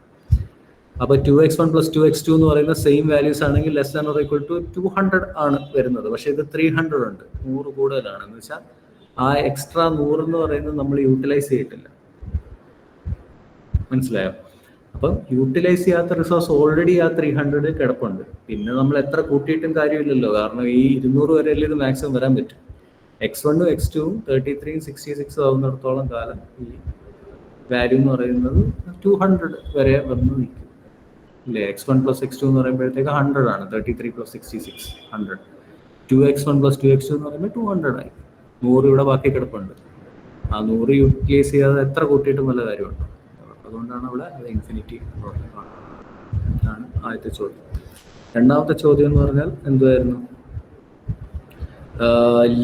അപ്പോൾ 2x1 + 2x2 എന്ന് പറയുന്ന സെയിം വാല്യൂസ് ആണെങ്കിൽ <= 200 ആണ് വരുന്നത്. പക്ഷേ ഇത് 300 ഉണ്ട്, 100 കൂടുതലാണ്. എന്ന് വെച്ചാൽ ആ എക്സ്ട്രാ 100 എന്ന് പറയുന്നത് നമ്മൾ യൂട്ടിലൈസ് ചെയ്തിട്ടില്ല. മനസ്സിലായോ? അപ്പം യൂട്ടിലൈസ് ചെയ്യാത്ത റിസോഴ്സ് ഓൾറെഡി ആ 300 കിടപ്പുണ്ട്. പിന്നെ നമ്മൾ എത്ര കൂട്ടിയിട്ടും കാര്യമില്ലല്ലോ, കാരണം ഈ 200 വരെയല്ലേ ഇത് മാക്സിമം വരാൻ പറ്റും. X1 X2 33 66 ആവുന്നിടത്തോളം കാലം ഈ വാല്യൂ എന്ന് പറയുന്നത് 200 വരെ വന്ന് നിൽക്കും ഇല്ലേ? X1 + X2 എന്ന് പറയുമ്പോഴത്തേക്ക് 100 ആണ്. 33 + 66 100. 2x1 + 2x2 എന്ന് പറയുമ്പോൾ 200 ആയി. 100 ഇവിടെ ബാക്കി കിടപ്പുണ്ട്. ആ 100 യൂട്ടിലൈസ് ചെയ്യാതെ എത്ര കൂട്ടിയിട്ടും വല്ല കാര്യമുണ്ടോ? അതുകൊണ്ടാണ് അവിടെ അത് ഇൻഫിനിറ്റി ആണ് ആദ്യത്തെ ചോദ്യം. രണ്ടാമത്തെ ചോദ്യം എന്ന് പറഞ്ഞാൽ എന്തുവായിരുന്നു?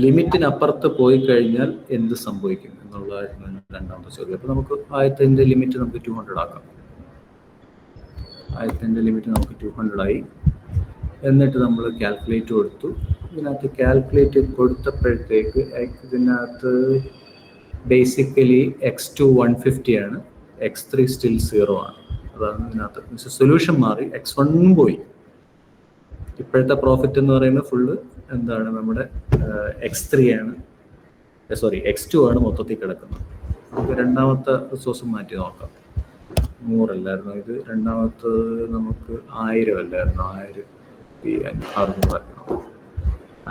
ലിമിറ്റിനപ്പുറത്ത് പോയി കഴിഞ്ഞാൽ എന്ത് സംഭവിക്കും എന്നുള്ളതായിരുന്നു രണ്ടാമത്തെ ചോദ്യം. അപ്പോൾ നമുക്ക് ആദ്യത്തെ ലിമിറ്റ് നമുക്ക് 200 ആക്കാം. ആദ്യത്തെ ലിമിറ്റ് നമുക്ക് 200 ആയി. എന്നിട്ട് നമ്മൾ കാൽക്കുലേറ്റ് കൊടുത്തു. ഇതിനകത്ത് കാൽക്കുലേറ്റ് കൊടുത്തപ്പോഴത്തേക്ക് ഇതിനകത്ത് ബേസിക്കലി X2 150 ആണ്, X3 സ്റ്റിൽ 0 ആണ്. അതാണ് ഇതിനകത്ത് സൊല്യൂഷൻ മാറി. X1 പോയി. ഇപ്പോഴത്തെ പ്രോഫിറ്റ് എന്ന് പറയുന്നത് ഫുള്ള് എന്താണ്, നമ്മുടെ X3 ആണ്, സോറി X2 ആണ് മൊത്തത്തിൽ കിടക്കുന്നത്. നമുക്ക് രണ്ടാമത്തെ റിസോഴ്സ് മാറ്റി നോക്കാം. 100 അല്ലായിരുന്നു ഇത്, രണ്ടാമത്തെ നമുക്ക് 1000 അല്ലായിരുന്നു, 1600 ആക്കണം.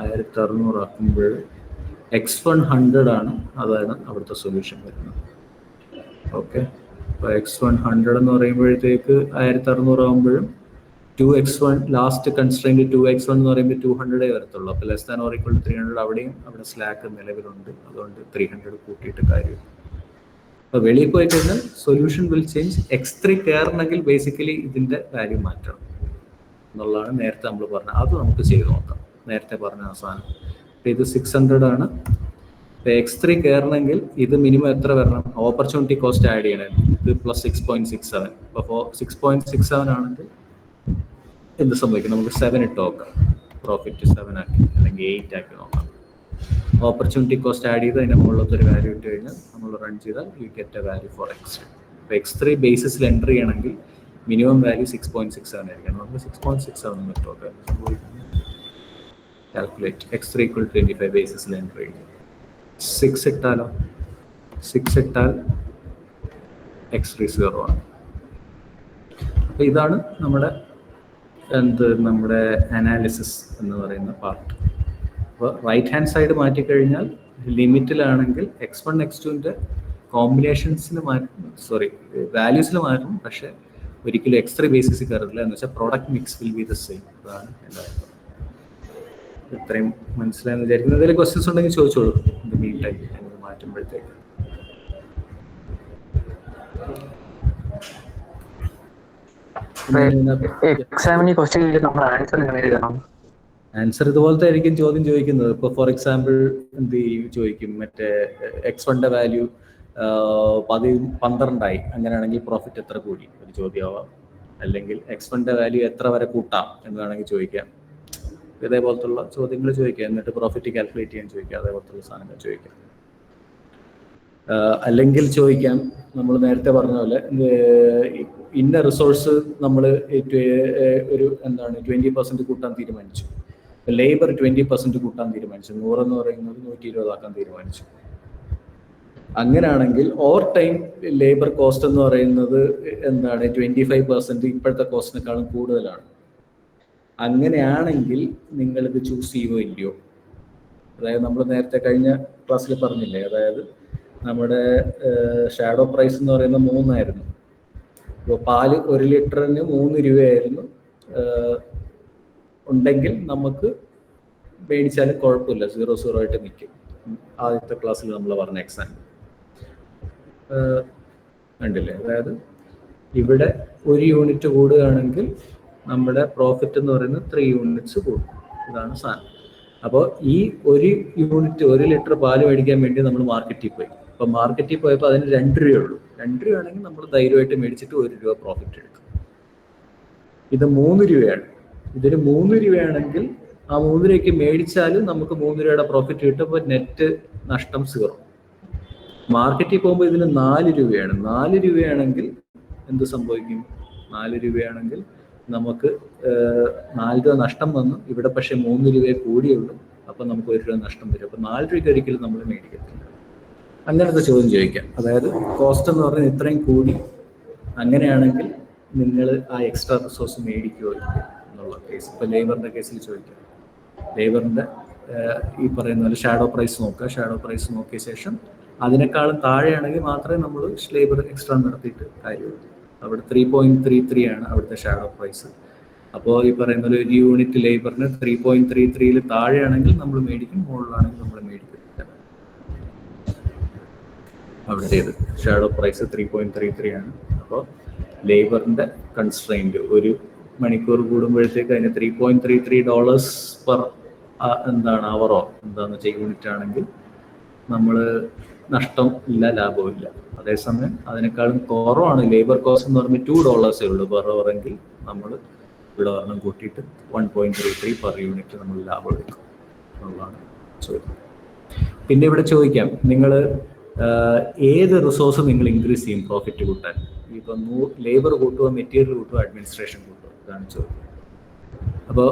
1600 ആക്കുമ്പോൾ X1 100 ആണ്, അതാണ് അവിടുത്തെ സൊല്യൂഷൻ വരുന്നത്. ഓക്കെ, അപ്പോൾ X1 100 എന്ന് പറയുമ്പോഴത്തേക്ക് 1600 ആകുമ്പോഴും 2x1 ലാസ്റ്റ് കൺസ്ട്രെയിന്റ് 2x1 എന്ന് പറയുമ്പോൾ 200 വരത്തുള്ളൂ. അപ്പോൾ <= 300 അവിടെയും അവിടെ സ്ലാക്ക് നിലവിലുണ്ട്. അതുകൊണ്ട് 300 കൂട്ടിയിട്ട് കാര്യം. അപ്പോൾ വെളിയിൽ പോയി കഴിഞ്ഞാൽ സൊല്യൂഷൻ വിൽ ചേഞ്ച്. X3 കയറണമെങ്കിൽ ബേസിക്കലി ഇതിന്റെ വാല്യൂ മാറ്റണം എന്നുള്ളതാണ് നേരത്തെ നമ്മൾ പറഞ്ഞത്. അത് നമുക്ക് ചെയ്ത് നോക്കാം. നേരത്തെ പറഞ്ഞ അവസാനം ഇത് 600 ആണ്. X3 കയറണമെങ്കിൽ ഇത് മിനിമം എത്ര വരണം? ഓപ്പർച്യൂണിറ്റി കോസ്റ്റ് ആഡ് ചെയ്യണം. ഇത് + 6.67. അപ്പോൾ 6.67 ആണെങ്കിൽ എന്ത് സംഭവിക്കും? നമുക്ക് 7 ഇട്ട് നോക്കാം. പ്രോഫിറ്റ് 7 ആക്കി അല്ലെങ്കിൽ 8 ആക്കി നോക്കാം. ഓപ്പർച്യൂണിറ്റി കോസ്റ്റ് ആഡ് ചെയ്ത് അതിൻ്റെ മുകളിലത്തെ ഒരു വാല്യൂ ഇട്ട് കഴിഞ്ഞാൽ നമ്മൾ റൺ ചെയ്താൽ you get a value for X3. അപ്പോൾ X3 ബേസിസിൽ എൻ്റർ ചെയ്യണമെങ്കിൽ മിനിമം വാല്യൂ 6.67 ആയിരിക്കണം. നമുക്ക് 6.67 ഇട്ട് നോക്കാം. കാൽക്കുലേറ്റ് X3 = 25 ബേസിസിൽ എൻ്റർ ചെയ്യും. 6 ഇട്ടാലോ? 6 ഇട്ടാൽ X3 0 ആണ്. അപ്പോൾ ഇതാണ് നമ്മുടെ നമ്മുടെ അനാലിസിസ് എന്ന് പറയുന്ന പാർട്ട്. അപ്പോൾ റൈറ്റ് ഹാൻഡ് സൈഡ് മാറ്റിക്കഴിഞ്ഞാൽ ലിമിറ്റിലാണെങ്കിൽ X1 X2 കോമ്പിനേഷൻസിന് വാല്യൂസിൽ മാറ്റും, പക്ഷെ ഒരിക്കലും X3 ബേസിസിൽ കയറില്ല. എന്ന് വെച്ചാൽ product mix will be the same. അതാണ് എല്ലാവർക്കും ഇത്രയും മനസ്സിലായെന്ന് വിചാരിക്കുന്നത്. എന്തെങ്കിലും ക്വസ്റ്റ്യൻസ് ഉണ്ടെങ്കിൽ ചോദിച്ചോളൂ. ഇത് മീൻ ടൈം മാറ്റുമ്പോഴത്തേക്ക്. ആൻസർ ഇതുപോലത്തെ ആയിരിക്കും ചോദ്യം ചോദിക്കുന്നത്. ഇപ്പോൾ ഫോർ എക്സാമ്പിൾ എന്ത് ചോദിക്കും, മറ്റേ X1 വാല്യൂ 12 അങ്ങനെയാണെങ്കിൽ പ്രോഫിറ്റ് എത്ര കൂടി? ഒരു ചോദ്യമാവാം. അല്ലെങ്കിൽ X1ന്റെ വാല്യൂ എത്ര വരെ കൂട്ടാം എന്ന് വേണമെങ്കിൽ ചോദിക്കാം. ഇതേപോലത്തുള്ള ചോദ്യങ്ങൾ ചോദിക്കാം. എന്നിട്ട് പ്രോഫിറ്റ് കാൽക്കുലേറ്റ് ചെയ്യാൻ ചോദിക്കാം. അതേപോലത്തുള്ള സാധനങ്ങൾ ചോദിക്കാം. അല്ലെങ്കിൽ ചോദിക്കാം, നമ്മൾ നേരത്തെ പറഞ്ഞ പോലെ ഇന്ന റിസോഴ്സ് നമ്മൾ ഒരു 20% കൂട്ടാൻ തീരുമാനിച്ചു. ലേബർ 20% കൂട്ടാൻ തീരുമാനിച്ചു. 100 എന്ന് പറയുന്നത് 120 ആക്കാൻ തീരുമാനിച്ചു. അങ്ങനെയാണെങ്കിൽ ഓവർ ടൈം ലേബർ കോസ്റ്റ് എന്ന് പറയുന്നത് 25% ഇപ്പോഴത്തെ കോസ്റ്റിനേക്കാളും കൂടുതലാണ്. അങ്ങനെയാണെങ്കിൽ നിങ്ങളിത് ചൂസ് ചെയ്യുമോ ഇല്ലയോ? അതായത് നമ്മൾ നേരത്തെ കഴിഞ്ഞ ക്ലാസ്സിൽ പറഞ്ഞില്ലേ, അതായത് നമ്മുടെ ഷാഡോ പ്രൈസ് എന്ന് പറയുന്നത് 3 ആയിരുന്നു. ഇപ്പോൾ പാല് 1 ലിറ്ററിന് 3 രൂപയായിരുന്നു ഉണ്ടെങ്കിൽ നമുക്ക് മേടിച്ചാലും കുഴപ്പമില്ല, 0-0 ആയിട്ട് നിൽക്കും. ആദ്യത്തെ ക്ലാസ്സിൽ നമ്മൾ പറഞ്ഞ എക്സാമ്പിൾ കണ്ടില്ലേ? അതായത് ഇവിടെ 1 യൂണിറ്റ് കൂടുകയാണെങ്കിൽ നമ്മുടെ പ്രോഫിറ്റ് എന്ന് പറയുന്നത് 3 യൂണിറ്റ്സ് കൂടും. ഇതാണ് സാധനം. അപ്പോൾ ഈ 1 യൂണിറ്റ് 1 ലിറ്റർ പാല് മേടിക്കാൻ വേണ്ടി നമ്മൾ മാർക്കറ്റിൽ പോയി. അപ്പോൾ മാർക്കറ്റിൽ പോയപ്പോൾ അതിന് 2 രൂപയുള്ളൂ. 2 രൂപയാണെങ്കിൽ നമ്മൾ ധൈര്യമായിട്ട് മേടിച്ചിട്ട് 1 രൂപ പ്രോഫിറ്റ് എടുക്കും. ഇത് 3 രൂപയാണ്. ഇതിന് 3 രൂപയാണെങ്കിൽ ആ 3 രൂപയ്ക്ക് മേടിച്ചാലും നമുക്ക് 3 രൂപയുടെ പ്രോഫിറ്റ് കിട്ടും. അപ്പോൾ നെറ്റ് നഷ്ടം 0. മാർക്കറ്റിൽ പോകുമ്പോൾ ഇതിന് 4 രൂപയാണ്. 4 രൂപയാണെങ്കിൽ എന്ത് സംഭവിക്കും? 4 രൂപയാണെങ്കിൽ നമുക്ക് 4 രൂപ നഷ്ടം വന്നു. ഇവിടെ പക്ഷേ 3 രൂപയെ കൂടിയുള്ളൂ. അപ്പം നമുക്ക് 1 രൂപ നഷ്ടം വരും. അപ്പം 4 രൂപയ്ക്ക് ഒരിക്കലും നമ്മൾ മേടിക്കത്തില്ല. അങ്ങനത്തെ ചോദ്യം ചോദിക്കാം. അതായത് കോസ്റ്റ് എന്ന് പറഞ്ഞാൽ ഇത്രയും കൂടി, അങ്ങനെയാണെങ്കിൽ നിങ്ങൾ ആ എക്സ്ട്രാ റിസോഴ്സ് മേടിക്കുമോ എന്നുള്ള കേസ്. ഇപ്പോൾ ലേബറിൻ്റെ കേസിൽ ചോദിക്കാം. ലേബറിൻ്റെ ഈ പറയുന്ന പോലെ ഷാഡോ പ്രൈസ് നോക്കുക. ഷാഡോ പ്രൈസ് നോക്കിയ ശേഷം അതിനേക്കാളും താഴെയാണെങ്കിൽ മാത്രമേ നമ്മൾ ലേബർ എക്സ്ട്രാ നടത്തിയിട്ട് കാര്യമുള്ളൂ. അവിടെ 3.33 ആണ് അവിടുത്തെ ഷാഡോ പ്രൈസ്. അപ്പോൾ ഈ പറയുന്ന പോലെ 1 യൂണിറ്റ് ലേബറിന് 3.33 താഴെയാണെങ്കിൽ നമ്മൾ മേടിക്കും, മുകളിലാണെങ്കിൽ നമ്മൾ മേടിക്കും. അവിടുത്തേത് ഷാഡോ പ്രൈസ് 3.33 ആണ്. അപ്പോൾ ലേബറിൻ്റെ കൺസ്ട്രെയിൻറ്റ് 1 മണിക്കൂർ കൂടുമ്പോഴത്തേക്ക് അതിന് $3.33 പെർ അവറോ എന്താണെന്ന് വെച്ചാൽ യൂണിറ്റ് ആണെങ്കിൽ നമ്മൾ നഷ്ടം ഇല്ല, ലാഭമില്ല. അതേസമയം അതിനേക്കാളും കുറവാണ് ലേബർ കോസ്റ്റ് എന്ന് പറയുമ്പോൾ $2 ഉള്ളൂ പെർ അവർ എങ്കിൽ നമ്മൾ ഇവിടെ ഒരെണ്ണം കൂട്ടിയിട്ട് 1.33 പെർ യൂണിറ്റ് നമ്മൾ ലാഭം എടുക്കും എന്നുള്ളതാണ് ചോദ്യം. പിന്നെ ഇവിടെ ചോദിക്കാം, നിങ്ങൾ ഏത് റിസോഴ്സ് നിങ്ങൾ ഇൻക്രീസ് ചെയ്യും പ്രോഫിറ്റ് കൂട്ടാൻ? ഇപ്പം ലേബർ കൂട്ടുക, മെറ്റീരിയൽ കൂട്ടുക, അഡ്മിനിസ്ട്രേഷൻ കൂട്ടുക, ഇതാണ് ചോദ്യം. അപ്പോൾ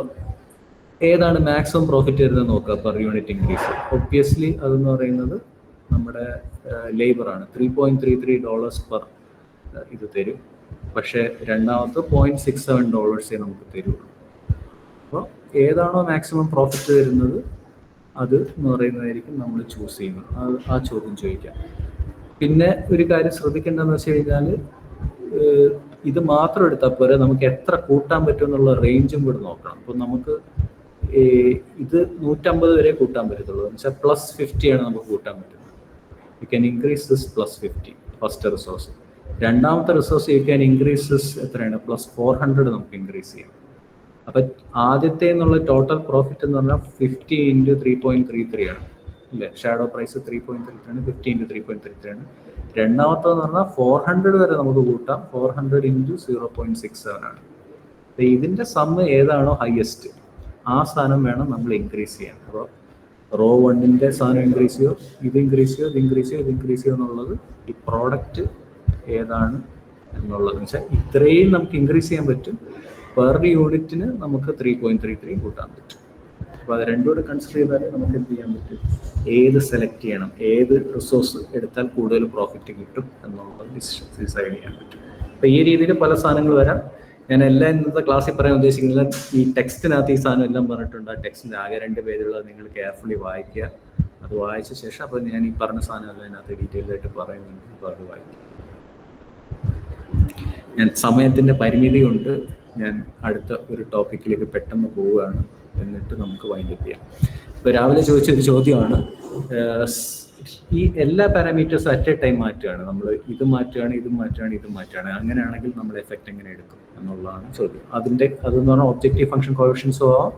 ഏതാണ് മാക്സിമം പ്രോഫിറ്റ് വരുന്നത് നോക്കുക പെർ യൂണിറ്റ് ഇൻക്രീസ്. ഒബ്വിയസ്ലി അതെന്ന് പറയുന്നത് നമ്മുടെ ലേബറാണ്. $3.33 പെർ ഇത് തരും. പക്ഷേ രണ്ടാമത്തെ $0.67 നമുക്ക് തരുള്ളൂ. അപ്പോൾ ഏതാണോ മാക്സിമം പ്രോഫിറ്റ് വരുന്നത് അത് എന്ന് പറയുന്നതായിരിക്കും നമ്മൾ ചൂസ് ചെയ്യുന്നത്. ആ ചോദ്യം ചോദിക്കാം. പിന്നെ ഒരു കാര്യം ശ്രദ്ധിക്കേണ്ടതെന്ന് വെച്ച് കഴിഞ്ഞാൽ ഇത് മാത്രം എടുത്താൽ പോരെ, നമുക്ക് എത്ര കൂട്ടാൻ പറ്റും എന്നുള്ള റേഞ്ചും കൂടെ നോക്കണം. അപ്പോൾ നമുക്ക് ഇത് 150 വരെ കൂട്ടാൻ പറ്റത്തുള്ളൂ. എന്ന് വെച്ചാൽ +50 ആണ് നമുക്ക് കൂട്ടാൻ പറ്റുന്നത്. You can increase this +50 first resource. രണ്ടാമത്തെ resource you can increase this എത്രയാണ്? +400 നമുക്ക് ഇൻക്രീസ് ചെയ്യാം. അപ്പം ആദ്യത്തെ എന്നുള്ള ടോട്ടൽ പ്രോഫിറ്റ് എന്ന് പറഞ്ഞാൽ 50 × 3.33 ആണ് അല്ലേ? ഷാഡോ പ്രൈസ് 3.33 ആണ്, 50 × 3.33 ആണ്. രണ്ടാമത്തെന്ന് പറഞ്ഞാൽ 400 വരെ നമുക്ക് കൂട്ടാം. 400 × 0.67 ആണ്. ഇതിൻ്റെ സമ്മ് ഏതാണോ ഹയസ്റ്റ് ആ സാധനം വേണം നമ്മൾ ഇൻക്രീസ് ചെയ്യാൻ. അപ്പോൾ റോ 1ൻ്റെ സാധനം ഇൻക്രീസ് ചെയ്യോ, ഇത് ഇൻക്രീസ് ചെയ്യോ, ഇത് ഇൻക്രീസ് ചെയ്യോ, ഇത് ഇൻക്രീസ് ചെയ്യോ എന്നുള്ളത് ഈ പ്രോഡക്റ്റ് ഏതാണ് എന്നുള്ളത് വെച്ചാൽ ഇത്രയും നമുക്ക് ഇൻക്രീസ് ചെയ്യാൻ പറ്റും. പെർ യൂണിറ്റിന് നമുക്ക് 3.33 കൂട്ടാൻ പറ്റും. അപ്പോൾ അത് രണ്ടും കൂടെ കൺസിഡർ ചെയ്താൽ നമുക്ക് എന്ത് ചെയ്യാൻ പറ്റും? ഏത് സെലക്ട് ചെയ്യണം, ഏത് റിസോഴ്സ് എടുത്താൽ കൂടുതൽ പ്രോഫിറ്റ് കിട്ടും എന്നുള്ളത് ഡിസൈഡ് ചെയ്യാൻ പറ്റും. അപ്പോൾ ഈ രീതിയിൽ പല സാധനങ്ങൾ വരാം. ഞാൻ എല്ലാം ഇന്നത്തെ ക്ലാസ്സിൽ പറയാൻ ഉദ്ദേശിക്കുന്നത് ഈ ടെക്സ്റ്റിനകത്ത് ഈ സാധനം എല്ലാം പറഞ്ഞിട്ടുണ്ട്. ആ ടെക്സ്റ്റിൻ്റെ ആകെ 2 പേജുള്ളത് നിങ്ങൾ കെയർഫുള്ളി വായിക്കുക. അത് വായിച്ച ശേഷം അപ്പോൾ ഞാൻ ഈ പറഞ്ഞ സാധനമല്ല അതിനകത്ത് ഡീറ്റെയിൽ ആയിട്ട് പറയുന്നുണ്ട്. അപ്പോൾ അത് വായിക്കുക. ഞാൻ സമയത്തിൻ്റെ പരിമിതി കൊണ്ട് ഞാൻ അടുത്ത ഒരു ടോപ്പിക്കിലേക്ക് പെട്ടെന്ന് പോവുകയാണ്. എന്നിട്ട് നമുക്ക് വൈൻഡപ്പ് ചെയ്യാം. ഇപ്പോൾ രാവിലെ ചോദിച്ചൊരു ചോദ്യമാണ്, ഈ എല്ലാ പാരാമീറ്റേഴ്സും അറ്റ് എ ടൈം മാറ്റുകയാണ്. നമ്മൾ ഇത് മാറ്റുകയാണ്, ഇത് മാറ്റുകയാണ്, ഇത് മാറ്റുകയാണ്. അങ്ങനെയാണെങ്കിൽ നമ്മൾ എഫക്റ്റ് എങ്ങനെ എടുക്കും എന്നുള്ളതാണ് ചോദ്യം. അതെന്ന് പറഞ്ഞാൽ ഒബ്ജക്റ്റീവ് ഫംഗ്ഷൻ കോഎഫിഷ്യൻസും ആവാം,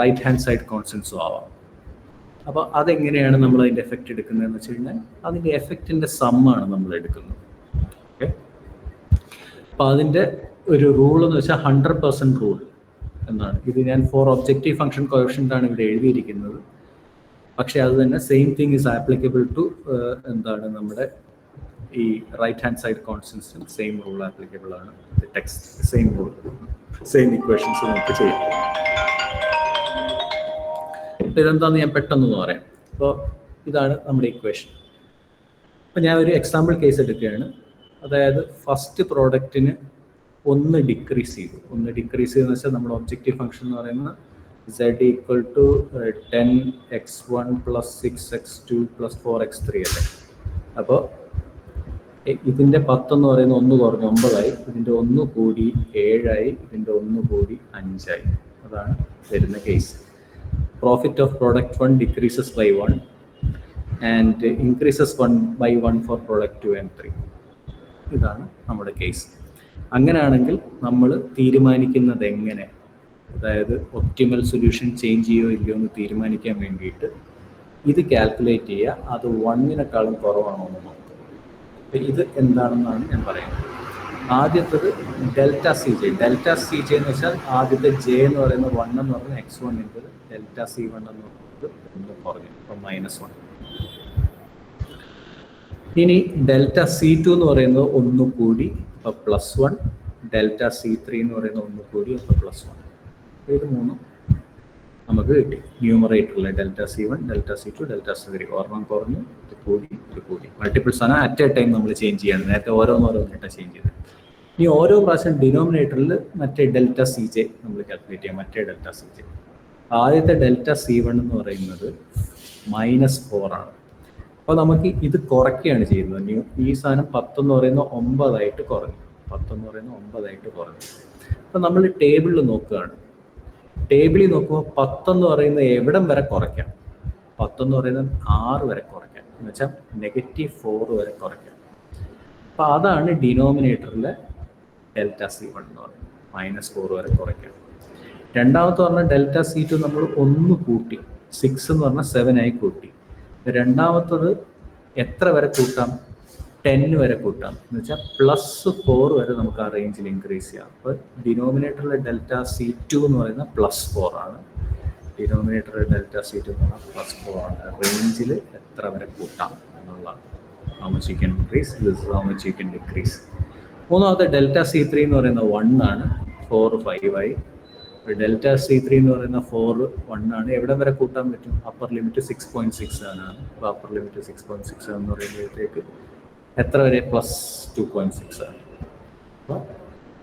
റൈറ്റ് ഹാൻഡ് സൈഡ് കോൺസ്റ്റൻസും ആവാം. അപ്പോൾ അതെങ്ങനെയാണ് നമ്മൾ അതിൻ്റെ എഫക്റ്റ് എടുക്കുന്നതെന്ന് വെച്ച് കഴിഞ്ഞാൽ അതിൻ്റെ എഫക്റ്റിൻ്റെ സമ്മാണ് നമ്മൾ എടുക്കുന്നത്. ഓക്കെ, അപ്പോൾ അതിൻ്റെ ഒരു റൂൾ എന്ന് വെച്ചാൽ 100% റൂൾ എന്നാണ്. ഇത് ഞാൻ ഫോർ ഒബ്ജക്റ്റീവ് ഫംഗ്ഷൻ കോഎഫിഷ്യന്റ് ആണ് ഇവിടെ എഴുതിയിരിക്കുന്നത്. പക്ഷെ അത് തന്നെ same thing is applicable to എന്താണ് നമ്മുടെ ഈ റൈറ്റ് ഹാൻഡ് സൈഡ് കോൺസ്റ്റൻസിനും സെയിം റൂൾ ആപ്ലിക്കബിൾ ആണ്. Text same rule same equations നമുക്ക് ചെയ്യാം. ഇതെന്താന്ന് ഞാൻ പെട്ടെന്ന് പറയാം. അപ്പോൾ ഇതാണ് നമ്മുടെ ഇക്വേഷൻ. അപ്പോൾ ഞാൻ ഒരു എക്സാമ്പിൾ കേസ് എടുക്കുകയാണ്. അതായത് ഫസ്റ്റ് പ്രോഡക്റ്റിന് 1 ഡിക്രീസ് ചെയ്തു. 1 ഡിക്രീസ് ചെയ്തെന്ന് വെച്ചാൽ നമ്മുടെ ഒബ്ജക്റ്റീവ് ഫംഗ്ഷൻ എന്ന് പറയുന്നത് z equal to 10x1 + 6x2 + 4x3 അല്ലേ. അപ്പോൾ ഇതിൻ്റെ 10 എന്ന് പറയുന്നത് 1 കുറഞ്ഞ് 9 ആയി, ഇതിൻ്റെ 1 കൂടി 7 ആയി, ഇതിൻ്റെ 1 കൂടി 5 ആയി. അതാണ് വരുന്ന കേസ്. Profit of product 1 decreases by 1 and increases 1/1 for product 2 and 3. ഇതാണ് നമ്മുടെ കേസ്. അങ്ങനെയാണെങ്കിൽ നമ്മൾ തീരുമാനിക്കുന്നത് എങ്ങനെ, അതായത് ഒപ്റ്റിമൽ സൊല്യൂഷൻ ചേഞ്ച് ചെയ്യോ ഇല്ലയോ എന്ന് തീരുമാനിക്കാൻ വേണ്ടിയിട്ട് ഇത് കാൽക്കുലേറ്റ് ചെയ്യുക. അത് 1-നേക്കാളും കുറവാണോ എന്ന് നോക്കുക. അപ്പം ഇത് എന്താണെന്നാണ് ഞാൻ പറയുന്നത്. ആദ്യത്തത് delta C J. Delta C J എന്ന് വെച്ചാൽ ആദ്യത്തെ ജെ എന്ന് പറയുന്നത് 1 എന്ന് പറഞ്ഞാൽ x1 × ഡെൽറ്റ C1 എന്ന് പറയുന്നത് 1 കുറഞ്ഞു, അപ്പം -1. ഇനി ഡെൽറ്റ C2 എന്ന് പറയുന്നത് 1 കൂടി, അപ്പോൾ +1. ഡെൽറ്റ C3 എന്ന് പറയുന്നത് 1 കൂടി, അപ്പോൾ +1. ഇത് മൂന്നും നമുക്ക് കിട്ടി. ന്യൂമറേറ്ററിലെ delta C1, delta C2, delta C3 ഒരെണ്ണം കുറഞ്ഞു, ഇത് കൂടി, ഇത് കൂടി. മൾട്ടിപ്പിൾസ് ആണ് അറ്റ് എ ടൈം നമ്മൾ ചേഞ്ച് ചെയ്യാണ്. നേരത്തെ ഓരോന്നോരോന്നായിട്ട് ചേഞ്ച് ചെയ്ത്. ഇനി ഓരോ പ്രാവശ്യം ഡിനോമിനേറ്ററിൽ മറ്റേ ഡെൽറ്റ CJ നമ്മൾ കാൽക്കുലേറ്റ് ചെയ്യാം. മറ്റേ ഡെൽറ്റ CJ. ആദ്യത്തെ ഡെൽറ്റ C1 എന്ന് പറയുന്നത് -4 ആണ്. അപ്പോൾ നമുക്ക് ഇത് കുറയ്ക്കുകയാണ് ചെയ്യുന്നത്. ഈ സാധനം 10 എന്ന് പറയുന്ന 9 ആയിട്ട് കുറഞ്ഞു. 10 എന്ന് പറയുന്ന 9 ആയിട്ട് കുറഞ്ഞു. അപ്പോൾ നമ്മൾ ടേബിളിൽ നോക്കുകയാണ്. ടേബിളിൽ നോക്കുമ്പോൾ 10 എന്ന് പറയുന്നത് എവിടം വരെ കുറയ്ക്കാം? 10 എന്ന് പറയുന്നത് 6 വരെ കുറയ്ക്കാം, എന്ന് വെച്ചാൽ -4 വരെ കുറയ്ക്കാം. അപ്പോൾ അതാണ് ഡിനോമിനേറ്ററിലെ ഡെൽറ്റ C1 എന്ന് പറയുന്നത്. -4 വരെ കുറയ്ക്കാം. രണ്ടാമത്തെ പറഞ്ഞാൽ ഡെൽറ്റ C2 നമ്മൾ 1 കൂട്ടി, 6 എന്ന് പറഞ്ഞാൽ 7 ആയി കൂട്ടി. രണ്ടാമത്തത് എത്ര വരെ കൂട്ടാം? 10 വരെ കൂട്ടാം, എന്ന് വെച്ചാൽ +4 വരെ നമുക്ക് ആ റേഞ്ചിൽ ഇൻക്രീസ് ചെയ്യാം. അപ്പോൾ ഡിനോമിനേറ്ററിലെ ഡെൽറ്റ C2 എന്ന് പറയുന്നത് +4 ആണ്. ഡിനോമിനേറ്ററിലെ ഡെൽറ്റ C2 എന്ന് പറഞ്ഞാൽ +4 ആണ്. റേഞ്ചിൽ എത്ര വരെ കൂട്ടാം എന്നുള്ളതാണ്. How much you can increase, this is how much you can decrease. മൂന്നാമത്തെ ഡെൽറ്റ C3 എന്ന് പറയുന്നത് 1 ആണ്. 4 5 ആയി. ഡെൽറ്റ C3 എന്ന് പറയുന്ന 4 1 ആണ്. എവിടെ വരെ കൂട്ടാൻ പറ്റും? അപ്പർ ലിമിറ്റ് 6.6 ആണ്. അപ്പോൾ അപ്പർ ലിമിറ്റ് 6.6 എന്ന് പറയുമ്പോഴത്തേക്ക് എത്ര വരെ? +2.6 ആണ്. അപ്പോൾ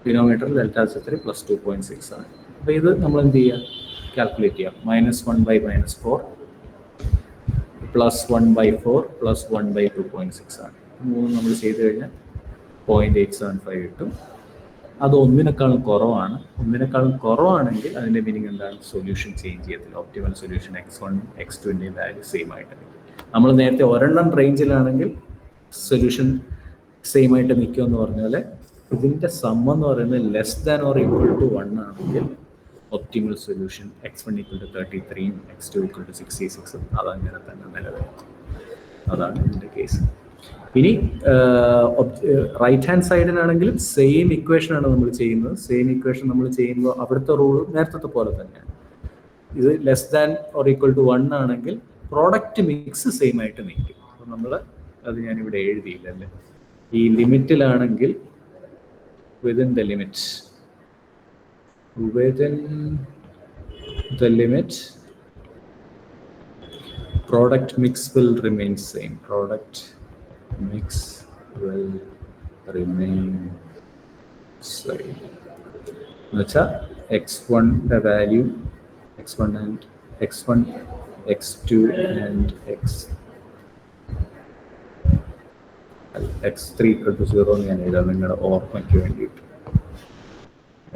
ഡിനോമിനേറ്റർ ഡെൽറ്റ C3 +2.6 ആണ്. അപ്പോൾ ഇത് നമ്മൾ എന്ത് ചെയ്യുക? കാൽക്കുലേറ്റ് ചെയ്യാം. -1/-4 +1/4 +1/2.6 ആണ്. മൂന്ന് നമ്മൾ ചെയ്ത് കഴിഞ്ഞാൽ 0.875 കിട്ടും. അത് 1-നേക്കാളും കുറവാണ്. 1-നേക്കാളും കുറവാണെങ്കിൽ അതിൻ്റെ മീനിങ് എന്താണ്? സൊല്യൂഷൻ ചേഞ്ച് ചെയ്യത്തില്ല. Optimal solution x1 x2 value same ആയിട്ട് നിൽക്കും. നമ്മൾ നേരത്തെ ഒരെണ്ണം റേഞ്ചിലാണെങ്കിൽ സൊല്യൂഷൻ സെയിം ആയിട്ട് നിൽക്കും എന്ന് പറഞ്ഞാൽ ഇതിൻ്റെ സം എന്ന് പറയുന്നത് <= 1 ആണെങ്കിൽ ഒപ്റ്റിമൽ സൊല്യൂഷൻ x1 = 33 x2 = 66 അതങ്ങനെ തന്നെ നിലനിൽക്കും. അതാണ് ഇതിൻ്റെ കേസ്. ഇനി റൈറ്റ് ഹാൻഡ് സൈഡിനാണെങ്കിലും സെയിം ഇക്വേഷൻ ആണ് നമ്മൾ ചെയ്യുന്നത്. സെയിം ഇക്വേഷൻ നമ്മൾ ചെയ്യുമ്പോൾ അവിടുത്തെ റൂൾ നേരത്തെ പോലെ തന്നെയാണ്. ഇത് <= 1 ആണെങ്കിൽ പ്രോഡക്റ്റ് മിക്സ് സെയിം ആയിട്ട് നിൽക്കും. അപ്പോൾ നമ്മൾ അത് ഞാനിവിടെ എഴുതിയില്ല അല്ലേ. ഈ ലിമിറ്റിലാണെങ്കിൽ within the limit product mix will remain same. Product mix will remain same. എന്നുവെച്ചാൽ x1 value x1 and x1 x2 and x3 = 0 ഞാൻ എഴുതാം നിങ്ങളുടെ ഓർമ്മയ്ക്ക് വേണ്ടിയിട്ട്.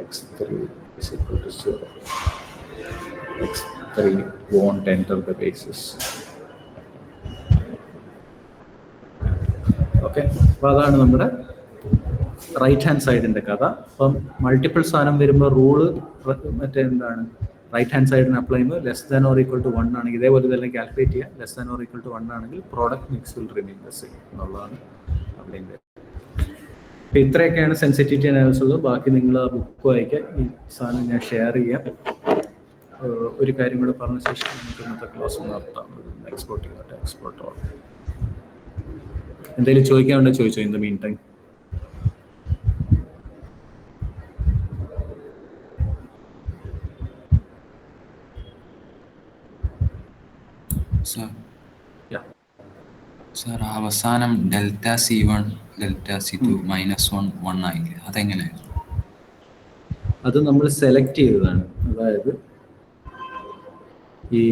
x3 = 0. x3 won't enter the basis. Okay. അപ്പോൾ അതാണ് നമ്മുടെ റൈറ്റ് ഹാൻഡ് സൈഡിൻ്റെ കഥ. അപ്പം മൾട്ടിപ്പിൾ സാധനം വരുമ്പോൾ റൂള് മറ്റേ എന്താണ് റൈറ്റ് ഹാൻഡ് സൈഡിന് അപ്ലൈ ചെയ്യുമ്പോൾ <= 1 ആണെങ്കിൽ ഇതേപോലെ തന്നെ കാൽക്കുലേറ്റ് ചെയ്യുക. <= 1 ആണെങ്കിൽ product mix will remain the same എന്നുള്ളതാണ് അവിടെ. അപ്പം ഇത്രയൊക്കെയാണ് സെൻസിറ്റിവിറ്റി അനാലിസിസ് ഉള്ളത്. ബാക്കി നിങ്ങൾ ആ ബുക്ക് വായിക്കുക. ഈ സാധനം ഞാൻ ഷെയർ ചെയ്യാം. ഒരു കാര്യം കൂടെ പറഞ്ഞ ശേഷം നമുക്ക് ഇന്നത്തെ ക്ലാസ് നടത്താം. എക്സ്പോർട്ട് ചെയ്തിട്ട് എക്സ്പോർട്ട് ഓൾ എന്തെങ്കിലും ചോദിക്കാനുണ്ടോ ചോദിച്ചോ. In the mean time sir അവസാനം ഡെൽറ്റ C1 ഡെൽറ്റ C2 -1 1 ആയില്ലേ, അതെങ്ങനെയായിരുന്നു? അത് നമ്മൾ സെലക്ട് ചെയ്തതാണ്. അതായത് ഈ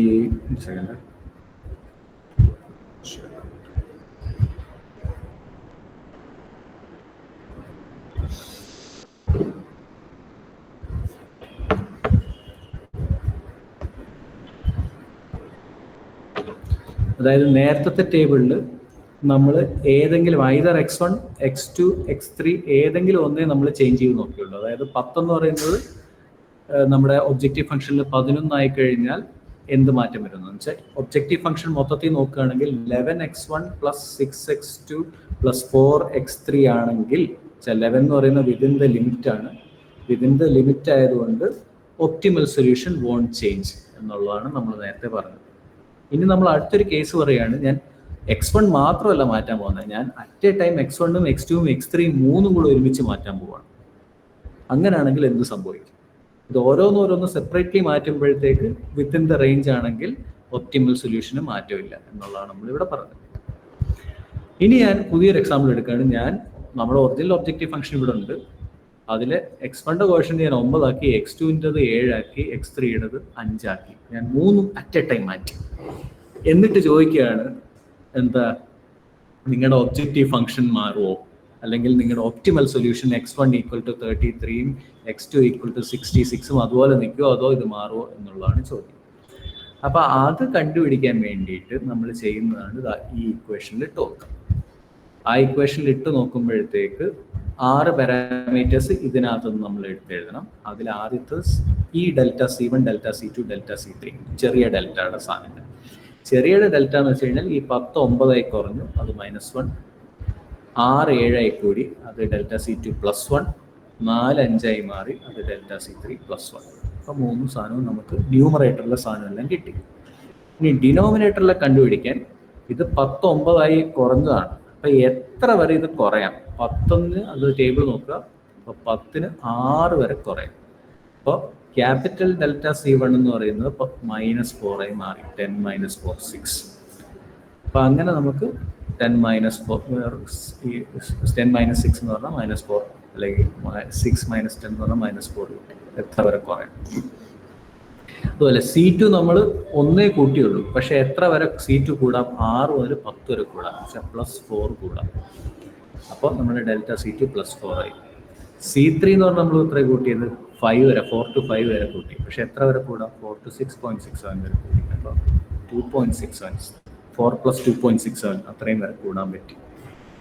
അതായത് നേരത്തെ ടേബിളിൽ നമ്മൾ ഏതെങ്കിലും ഐദർ X1, X2, X3 ഏതെങ്കിലും ഒന്നേ നമ്മൾ ചേഞ്ച് ചെയ്ത് നോക്കിയുള്ളൂ. അതായത് 10 എന്ന് പറയുന്നത് നമ്മുടെ ഒബ്ജക്റ്റീവ് ഫംഗ്ഷനിൽ 11 ആയി കഴിഞ്ഞാൽ എന്ത് മാറ്റം വരുന്നു വെച്ചാൽ ഒബ്ജക്റ്റീവ് ഫംഗ്ഷൻ മൊത്തത്തിൽ നോക്കുകയാണെങ്കിൽ 11x1 + 6x2 + 4x3 ആണെങ്കിൽ 11 എന്ന് പറയുന്നത് വിതിൻ ദ ലിമിറ്റ് ആണ്. വിതിൻ ദ ലിമിറ്റ് ആയതുകൊണ്ട് ഒപ്റ്റിമൽ സൊല്യൂഷൻ വോണ്ട് ചേഞ്ച് എന്നുള്ളതാണ് നമ്മൾ നേരത്തെ പറഞ്ഞത്. ഇനി നമ്മൾ അടുത്തൊരു കേസ് പറയുകയാണ്, ഞാൻ X1 മാത്രമല്ല മാറ്റാൻ പോകുന്നത്, ഞാൻ അറ്റ് എ ടൈം X1ഉം X2ഉം X3ഉം 3ഉം കൂടെ ഒരുമിച്ച് മാറ്റാൻ പോവാണ്. അങ്ങനെയാണെങ്കിൽ എന്ത് സംഭവിക്കും? ഇത് ഓരോന്നോരോന്ന് സെപ്പറേറ്റ്ലി മാറ്റുമ്പോഴത്തേക്ക് വിത്തിൻ ദ റേഞ്ച് ആണെങ്കിൽ ഒപ്റ്റിമൽ സൊല്യൂഷന് മാറ്റമില്ല എന്നുള്ളതാണ് നമ്മളിവിടെ പറഞ്ഞത്. ഇനി ഞാൻ പുതിയൊരു എക്സാമ്പിൾ എടുക്കുകയാണ്. ഞാൻ നമ്മുടെ ഒറിജിനൽ ഒബ്ജക്റ്റീവ് ഫംഗ്ഷൻ ഇവിടെ ഉണ്ട്. അതിൽ X1ന്റെ കോഷ്യന്റ് ഞാൻ 9 ആക്കി, X2ൻ്റെത് 7 ആക്കി, X3യുടേത് 5 ആക്കി. ഞാൻ 3ഉം അറ്റ് എ ടൈം മാറ്റി. എന്നിട്ട് ചോദിക്കുകയാണ്, എന്താ നിങ്ങളുടെ ഒബ്ജക്റ്റീവ് ഫംഗ്ഷൻ മാറുമോ, അല്ലെങ്കിൽ നിങ്ങളുടെ ഒപ്റ്റിമൽ സൊല്യൂഷൻ X1 = 33ഉം X2 = 66ഉം അതുപോലെ നിൽക്കുമോ അതോ ഇത് മാറുമോ എന്നുള്ളതാണ് ചോദ്യം. അപ്പോൾ അത് കണ്ടുപിടിക്കാൻ വേണ്ടിയിട്ട് നമ്മൾ ചെയ്യുന്നതാണ് ഈ ഇക്വേഷനിൽ ഇട്ട് നോക്കുക. ആ ഇക്വേഷനിൽ ഇട്ട് നോക്കുമ്പോഴത്തേക്ക് 6 പാരാമീറ്റേഴ്സ് ഇതിനകത്തുനിന്ന് നമ്മൾ എടുത്തെഴുതണം. അതിൽ ആദ്യത്തെ ഈ delta C1, delta C2, delta C3 ചെറിയ ഡെൽറ്റയുടെ സാധനങ്ങൾ. ചെറിയ ഡെൽറ്റ എന്ന് വെച്ച് കഴിഞ്ഞാൽ ഈ 10 9 കുറഞ്ഞു, അത് -1. 6 7 കൂടി, അത് ഡെൽറ്റ C2 +1. 4 5 മാറി, അത് ഡെൽറ്റ C3 +1. അപ്പോൾ 3 സാധനവും നമുക്ക് ന്യൂമറേറ്ററിലെ സാധനമെല്ലാം കിട്ടി. ഇനി ഡിനോമിനേറ്ററിലെ കണ്ടുപിടിക്കാൻ ഇത് 10 9 കുറഞ്ഞതാണ്. അപ്പോൾ എത്ര വരെ ഇത് കുറയാം? 10ന് അത് ടേബിൾ നോക്കുക. അപ്പോൾ 10ന് 6 വരെ കുറയാം. അപ്പോൾ ക്യാപിറ്റൽ ഡെൽറ്റ C1 എന്ന് പറയുന്നത് -4 ആയി മാറി. 10 - 4 6. അപ്പോൾ അങ്ങനെ നമുക്ക് 10 - 6 എന്ന് പറഞ്ഞാൽ -4, അല്ലെങ്കിൽ 6 - 10 എന്ന് പറഞ്ഞാൽ -4 കിട്ടും. എത്ര വരെ കുറയാം? അതുപോലെ C2 നമ്മൾ 1 കൂട്ടിയുള്ളൂ, പക്ഷെ എത്ര വരെ C2 കൂടാം? 6 മുതൽ 10 വരെ കൂടാം, പക്ഷെ +4 കൂടാം. അപ്പോൾ നമ്മുടെ ഡെൽറ്റ C2 +4 ആയി. C3 എന്ന് പറഞ്ഞാൽ നമ്മൾ എത്ര കൂട്ടിയത്? 5 വരെ, 4 to 5 വരെ കൂട്ടി, പക്ഷെ എത്ര വരെ കൂടാം? 4 to 6.67 വരെ കൂട്ടി. അപ്പോൾ 2.67, 4 + 2.67 അത്രയും വരെ കൂടാൻ പറ്റി.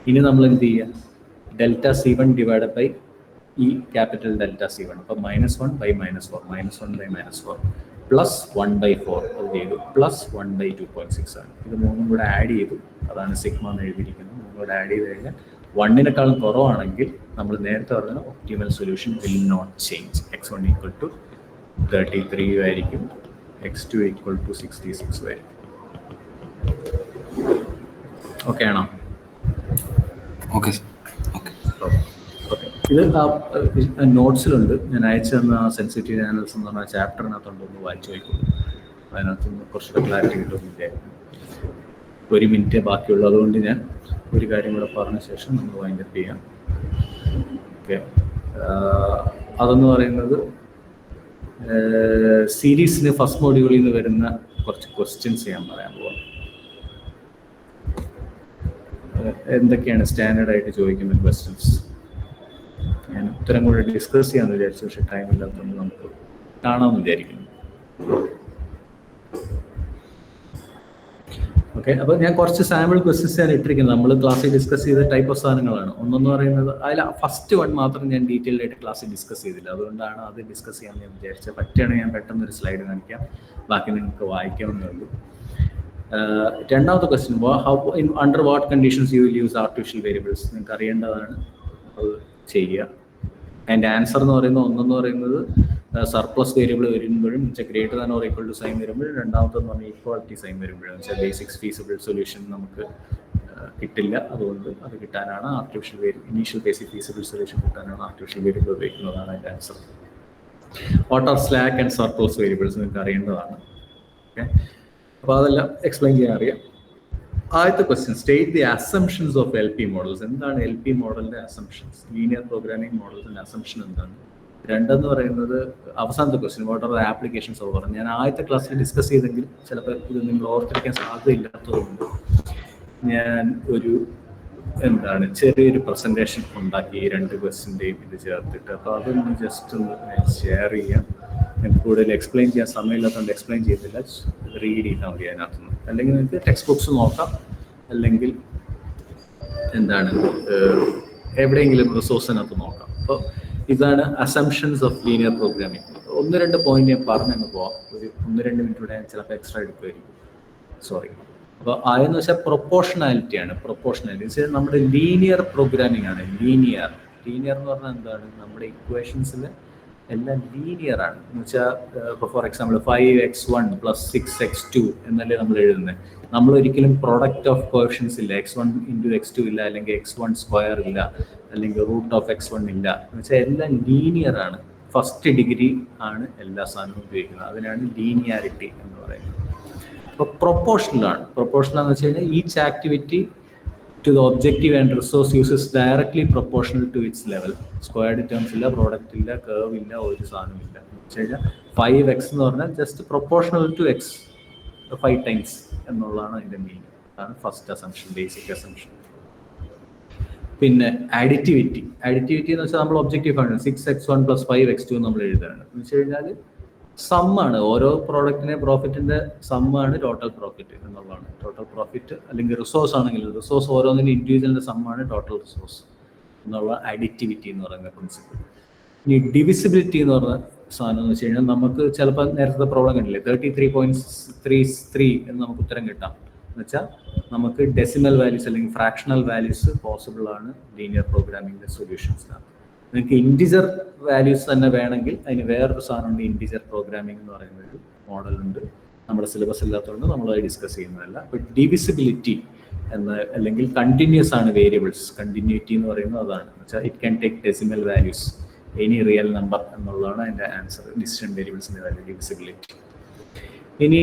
ഇനി നമ്മൾ എന്ത് ചെയ്യുക? ഡെൽറ്റ C1 ഡിവൈഡഡ് ബൈ ഈ ക്യാപിറ്റൽ ഡെൽറ്റ C1. അപ്പോൾ -1 / -4, -1 / -4 +1/4 അത് ചെയ്തു, +1/2.67. ഇത് 3ഉം കൂടെ ആഡ് ചെയ്തു. അതാണ് സിഗ്മ എന്ന് എഴുതിയിരിക്കുന്നത്. 3ഉം കൂടെ ആഡ് ചെയ്ത് കഴിഞ്ഞാൽ 1-നേക്കാളും കുറവാണെങ്കിൽ നമ്മൾ നേരത്തെ പറഞ്ഞ optimal solution will not change. X1 = 33 ആയിരിക്കും, X2 = 66 ആയിരിക്കും. ഓക്കെ ആണോ? ഓക്കെ. ഇത് നോട്ട്സിലുണ്ട്. ഞാൻ അയച്ചു തന്ന സെൻസിറ്റിവിറ്റി അനാലിസിസ് എന്ന് പറഞ്ഞ ചാപ്റ്ററിനകത്തുണ്ട്. ഒന്ന് വായിച്ചു നോക്കിക്കോളൂ. അതിനകത്ത് കുറച്ചുകൂടെ ക്ലാരിറ്റി കിട്ടുന്നില്ല. 1 മിനിറ്റ് ബാക്കിയുള്ളൂ. അതുകൊണ്ട് ഞാൻ ഒരു കാര്യം കൂടെ പറഞ്ഞ ശേഷം നമ്മൾ വൈൻഡപ്പ് ചെയ്യാം. ഓക്കെ. അതെന്ന് പറയുന്നത് സീരീസിന് ഫസ്റ്റ് മോഡ്യൂളിൽ നിന്ന് വരുന്ന കുറച്ച് ക്വസ്റ്റ്യൻസ് ഞാൻ പറയാൻ പോവാം. എന്തൊക്കെയാണ് സ്റ്റാൻഡേർഡ് ആയിട്ട് ചോദിക്കുന്ന ക്വസ്റ്റ്യൻസ്? ഞാൻ ഉത്തരം കൂടെ ഡിസ്കസ് ചെയ്യാമെന്ന് വിചാരിച്ചു, പക്ഷേ ടൈം ഇല്ലാത്തതുകൊണ്ട് നമുക്ക് കാണാമെന്ന് വിചാരിക്കുന്നു. ഓക്കെ. അപ്പോൾ ഞാൻ കുറച്ച് സാമ്പിൾ ക്വസ്റ്റ്യൻസ് ഞാൻ ഇട്ടിരിക്കുന്നത്. നമ്മൾ ക്ലാസ്സിൽ ഡിസ്കസ് ചെയ്ത ടൈപ്പ് ഓഫ് സാധനങ്ങളാണ്. ഒന്നെന്ന് പറയുന്നത് അതിൽ ഫസ്റ്റ് 1 മാത്രം ഞാൻ ഡീറ്റെയിൽഡ് ആയിട്ട് ക്ലാസ്സിൽ ഡിസ്കസ് ചെയ്തില്ല. അതുകൊണ്ടാണ് അത് ഡിസ്കസ് ചെയ്യാമെന്ന് ഞാൻ വിചാരിച്ചത്. പറ്റുകയാണെങ്കിൽ ഞാൻ പെട്ടെന്ന് ഒരു സ്ലൈഡ് കാണിക്കാം, ബാക്കി നിങ്ങൾക്ക് വായിക്കാവുന്നേ ഉള്ളൂ. രണ്ടാമത്തെ question, under what conditions you will use artificial variables? നിങ്ങൾക്ക് അറിയേണ്ടതാണ്. അത് ചെയ്യുക. അതിൻ്റെ ആൻസർ എന്ന് പറയുന്നത് ഒന്നെന്ന് പറയുന്നത് സർപ്ലസ് വേരിയബിൾ വരുമ്പോഴും greater than or equal to sign വരുമ്പോഴും, രണ്ടാമത്തെന്ന് പറഞ്ഞാൽ ഈക്വാളിറ്റി സൈൻ വരുമ്പോഴും വെച്ചാൽ ബേസിക്സ് ഫീസിബിൾ സൊല്യൂഷൻ നമുക്ക് കിട്ടില്ല. അതുകൊണ്ട് അത് കിട്ടാനാണ് ഇനീഷ്യൽ ബേസിക് ഫീസിബിൾ സൊല്യൂഷൻ കിട്ടാനാണ് ആർട്ടിഫിഷ്യൽ വേരിയബിൾ ഉപയോഗിക്കുന്നതാണ് അതിൻ്റെ answer. What are slack and surplus variables നിങ്ങൾക്ക് അറിയേണ്ടതാണ്. ഓക്കെ, അപ്പോൾ അതെല്ലാം എക്സ്പ്ലെയിൻ ചെയ്യാൻ അറിയാം. ആദ്യത്തെ question, state the assumptions of LP models. എന്താണ് LP മോഡലിന്റെ അസംഷൻസ്? ലീനിയർ പ്രോഗ്രാമിംഗ് മോഡൽസിന്റെ അസംഷൻ എന്താണ്? രണ്ടെന്ന് പറയുന്നത് അവസാനത്തെ question, what are the applications of. ഞാൻ ആദ്യത്തെ ക്ലാസ്സിൽ ഡിസ്കസ് ചെയ്തെങ്കിൽ ചിലപ്പോൾ ഇത് നിങ്ങൾ ഓർത്തിരിക്കാൻ സാധ്യതയില്ലാത്തതുകൊണ്ട് ഞാൻ ഒരു ചെറിയൊരു പ്രസന്റേഷൻ ഉണ്ടാക്കി ഈ രണ്ട് ക്വസ്റ്റ്യൻ്റെയും ഇത് ചേർത്തിട്ട്. അപ്പോൾ അതൊന്ന് ജസ്റ്റ് ഒന്ന് ഷെയർ ചെയ്യാം. എനിക്ക് കൂടുതൽ എക്സ്പ്ലെയിൻ ചെയ്യാൻ സമയമില്ലാത്തതുകൊണ്ട് എക്സ്പ്ലെയിൻ ചെയ്തില്ല, റീഡ് ചെയ്താൽ മതി അതിനകത്തുനിന്ന്. അല്ലെങ്കിൽ നിങ്ങൾക്ക് ടെക്സ്റ്റ് ബുക്സ് നോക്കാം, അല്ലെങ്കിൽ എവിടെയെങ്കിലും റിസോഴ്സിനകത്ത് നോക്കാം. അപ്പോൾ ഇതാണ് assumptions of linear programming. 1-2 point ഞാൻ പറഞ്ഞങ്ങ് പോവാം. ഒരു 1-2 മിനിറ്റ് കൂടെ ഞാൻ ചിലപ്പോൾ എക്സ്ട്രാ എടുക്കുമായിരിക്കും, സോറി. അപ്പോൾ ആയെന്ന് വെച്ചാൽ പ്രൊപ്പോർഷണാലിറ്റി ആണ്. പ്രൊപ്പോർഷണാലിറ്റി വെച്ചാൽ നമ്മുടെ ലീനിയർ പ്രോഗ്രാമിംഗ് ആണ്. ലീനിയർ എന്ന് പറഞ്ഞാൽ എന്താണ്? നമ്മുടെ ഇക്വേഷൻസിൽ എല്ലാം ലീനിയർ ആണ്. എന്ന് വെച്ചാൽ ഇപ്പോൾ ഫോർ എക്സാമ്പിൾ 5x1 + 6x2 എന്നല്ലേ നമ്മൾ എഴുതുന്നത്. നമ്മൾ ഒരിക്കലും പ്രോഡക്റ്റ് ഓഫ് കോഎഫിഷ്യൻസ് ഇല്ല, x1 × x2 ഇല്ല, അല്ലെങ്കിൽ x1² ഇല്ല, അല്ലെങ്കിൽ √(x1) ഇല്ല. എന്ന് വെച്ചാൽ എല്ലാം ലീനിയർ ആണ്. ഫസ്റ്റ് ഡിഗ്രി ആണ് എല്ലാ സാധനവും ഉപയോഗിക്കുന്നത്. അതിനാണ് ലീനിയാരിറ്റി എന്ന് പറയുന്നത്. അപ്പോൾ പ്രൊപ്പോർഷണൽ ആണ്. പ്രൊപ്പോർഷണൽ എന്ന് വെച്ച് കഴിഞ്ഞാൽ each activity to the objective and resource use is directly proportional to its level. Squared terms ഇല്ല, പ്രോഡക്റ്റ് ഇല്ല, കർവ് ഇല്ല, ഒരു സാധനം ഇല്ല. എന്ന് വെച്ച് കഴിഞ്ഞാൽ 5x എന്ന് പറഞ്ഞാൽ just proportional to x 5 times എന്നുള്ളതാണ് അതിൻ്റെ മീനിങ്. അതാണ് ഫസ്റ്റ് അസംഷൻ, ബേസിക് അസംഷൻ. പിന്നെ അഡിറ്റിവിറ്റി എന്ന് വെച്ചാൽ നമ്മൾ ഒബ്ജക്റ്റീവ് ഫംഗ്ഷൻ 6x1 + 5x2 നമ്മൾ എഴുതുകയാണ്. എന്ന് വെച്ച് കഴിഞ്ഞാൽ സമ്മാണ്, ഓരോ പ്രോഡക്റ്റിനെ പ്രോഫിറ്റിന്റെ സമ്മാണ് ടോട്ടൽ പ്രോഫിറ്റ് എന്നുള്ളതാണ്. ടോട്ടൽ പ്രോഫിറ്റ് അല്ലെങ്കിൽ റിസോഴ്സ് ആണെങ്കിൽ റിസോഴ്സ് ഓരോന്നിന്റെ ഇൻഡിവിജ്വലിന്റെ സമ്മാണ് ടോട്ടൽ റിസോഴ്സ് എന്നുള്ള അഡിറ്റിവിറ്റി എന്ന് പറയുന്ന പ്രിൻസിപ്പിൾ. ഇനി ഡിവിസിബിലിറ്റി എന്ന് പറഞ്ഞ സാധനം എന്ന് വെച്ച് കഴിഞ്ഞാൽ നമുക്ക് ചിലപ്പോൾ നേരത്തെ പ്രോബ്ലം കണ്ടില്ലേ 33.33 എന്ന് നമുക്ക് ഉത്തരം കിട്ടാം. എന്ന് വെച്ചാൽ നമുക്ക് ഡെസിമൽ വാല്യൂസ് അല്ലെങ്കിൽ ഫ്രാക്ഷണൽ വാല്യൂസ് പോസിബിൾ ആണ് ലീനിയർ പ്രോഗ്രാമിംഗിന്റെ സൊല്യൂഷൻസിനകത്ത്. നിങ്ങൾക്ക് ഇൻറ്റിജർ വാല്യൂസ് തന്നെ വേണമെങ്കിൽ അതിന് വേറൊരു സാധനമുണ്ട്, ഇൻറ്റിജർ പ്രോഗ്രാമിംഗ് എന്ന് പറയുന്ന ഒരു മോഡലുണ്ട്. നമ്മുടെ സിലബസ് ഇല്ലാത്തതുകൊണ്ട് നമ്മളത് ഡിസ്കസ് ചെയ്യുന്നതല്ല. അപ്പോൾ ഡിവിസിബിലിറ്റി അല്ലെങ്കിൽ കണ്ടിന്യൂസ് ആണ് വേരിയബിൾസ്. കണ്ടിന്യൂറ്റി എന്ന് പറയുന്നത് അതാണ്. എന്ന് വെച്ചാൽ it can take decimal values any real number എന്നുള്ളതാണ് അതിൻ്റെ ആൻസർ. ഡിസിഷൻ വേരിയബിൾസിൻ്റെ വാല്യൂ ഡിവിസിബിലിറ്റി. ഇനി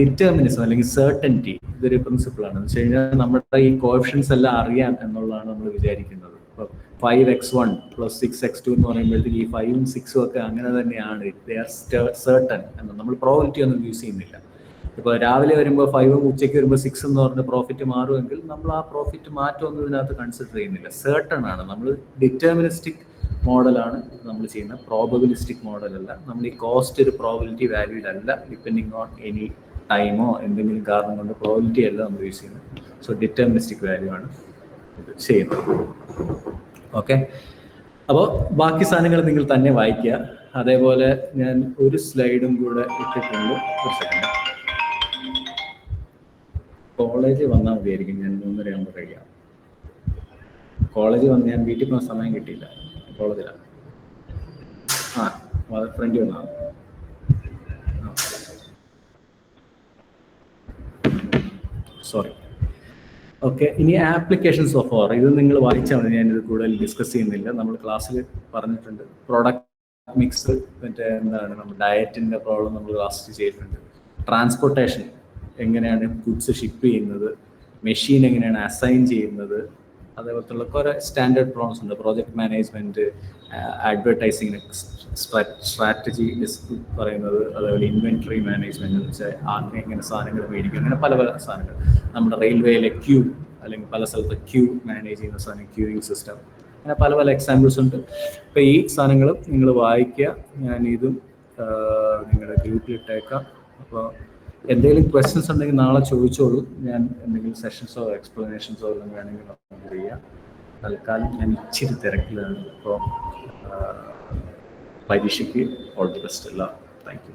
ഡിറ്റർമിനിസം അല്ലെങ്കിൽ സെർട്ടനിറ്റി. ഇതൊരു പ്രിൻസിപ്പിളാണ്. എന്ന് വെച്ച് കഴിഞ്ഞാൽ നമ്മുടെ ഈ കോഎഫിഷ്യൻസ് എല്ലാം അറിയാം എന്നുള്ളതാണ് നമ്മൾ വിചാരിക്കുന്നത്. ഇപ്പോൾ 5x1 + 6x2 എന്ന് പറയുമ്പോഴത്തേക്ക് ഈ 5ഉം 6ഉം ഒക്കെ അങ്ങനെ തന്നെയാണ്. ദേ ആർ സെർട്ടൺ എന്ന്. നമ്മൾ പ്രോബിലിറ്റി ഒന്നും യൂസ് ചെയ്യുന്നില്ല. ഇപ്പോൾ രാവിലെ വരുമ്പോൾ 5ഉം ഉച്ചയ്ക്ക് വരുമ്പോൾ 6 എന്ന് പറഞ്ഞ പ്രോഫിറ്റ് മാറുമെങ്കിൽ നമ്മൾ ആ പ്രോഫിറ്റ് മാറ്റമൊന്നും ഇതിനകത്ത് കൺസിഡർ ചെയ്യുന്നില്ല. സെർട്ടൺ ആണ്. നമ്മൾ ഡിറ്റർമിനിസ്റ്റിക് മോഡലാണ് നമ്മൾ ചെയ്യുന്ന, പ്രോബബിലിസ്റ്റിക് മോഡലല്ല. നമ്മൾ ഈ കോസ്റ്റ് ഒരു പ്രോബിലിറ്റി വാല്യൂഡല്ല, ഡിപ്പെൻഡിങ് ഓൺ എനി ടൈമോ എന്തെങ്കിലും കാരണം കൊണ്ട് പ്രോബിലിറ്റി അല്ല നമ്മൾ യൂസ് ചെയ്യുന്നത്. സോ ഡിറ്റർമിനിസ്റ്റിക് വാല്യൂ ആണ് ഇത് ചെയ്യുന്നത്. ഓക്കെ, അപ്പോൾ ബാക്കി സാധനങ്ങൾ നിങ്ങൾ തന്നെ വായിക്കുക. അതേപോലെ ഞാൻ ഒരു സ്ലൈഡും കൂടെ ഇട്ടിട്ടുണ്ട്. ഒരു സെക്കൻഡ്, കോളേജിൽ വന്നാൽ മതിയായിരിക്കും. ഞാൻ 3:30 ആകുമ്പോൾ കഴിയാം. കോളേജിൽ വന്ന് ഞാൻ വീട്ടിൽ പോകാൻ സമയം കിട്ടിയില്ല, കോളേജിലാണ്. ഫ്രണ്ട് വന്നാൽ സോറി. ഓക്കെ, ഇനി ആപ്ലിക്കേഷൻസ് ഓഫ് ഓർ. ഇത് നിങ്ങൾ വായിച്ചാൽ മതി, ഞാനിത് കൂടുതൽ ഡിസ്കസ് ചെയ്യുന്നില്ല. നമ്മൾ ക്ലാസ്സിൽ പറഞ്ഞിട്ടുണ്ട്. പ്രോഡക്റ്റ് മിക്സ്, മറ്റേ നമ്മുടെ ഡയറ്റിൻ്റെ പ്രോബ്ലം നമ്മൾ ക്ലാസ് ചെയ്തിട്ടുണ്ട്. ട്രാൻസ്പോർട്ടേഷൻ, എങ്ങനെയാണ് ഗുഡ്സ് ഷിപ്പ് ചെയ്യുന്നത്, മെഷീൻ എങ്ങനെയാണ് അസൈൻ ചെയ്യുന്നത്, അതേപോലത്തുള്ള കുറേ സ്റ്റാൻഡേർഡ് പ്രോബ്ലംസ് ഉണ്ട്. പ്രോജക്റ്റ് മാനേജ്മെൻറ്റ്, അഡ്വർടൈസിങ് സ്ട്രാറ്റജി പറയുന്നത്, അതേപോലെ ഇൻവെൻറ്ററി മാനേജ്മെൻറ്റ് എന്ന് വെച്ചാൽ എങ്ങനെ സാധനങ്ങൾ മേടിക്കും, അങ്ങനെ പല പല സാധനങ്ങൾ. നമ്മുടെ റെയിൽവേയിലെ ക്യൂ അല്ലെങ്കിൽ പല സ്ഥലത്ത് ക്യൂ മാനേജ് ചെയ്യുന്ന സാധനം, ക്യൂയിങ് സിസ്റ്റം, അങ്ങനെ പല പല എക്സാമ്പിൾസ് ഉണ്ട്. അപ്പോൾ ഈ സാധനങ്ങളും നിങ്ങൾ വായിക്കുക. ഞാനിതും നിങ്ങളുടെ ഗ്രൂപ്പിലിട്ടേക്കാം. അപ്പോൾ എന്തെങ്കിലും ക്വസ്റ്റ്യൻസ് ഉണ്ടെങ്കിൽ നാളെ ചോദിച്ചോളൂ. ഞാൻ എന്തെങ്കിലും സെഷൻസോ എക്സ്പ്ലനേഷൻസോ എല്ലാം വേണമെങ്കിൽ നമുക്ക് ചെയ്യാം. തൽക്കാലം ഞാൻ ഇച്ചിരി തിരക്കിലാണ്. അപ്പോൾ പരീക്ഷയ്ക്ക് ഓൾ ദി ബെസ്റ്റ് എല്ലാം. Thank you.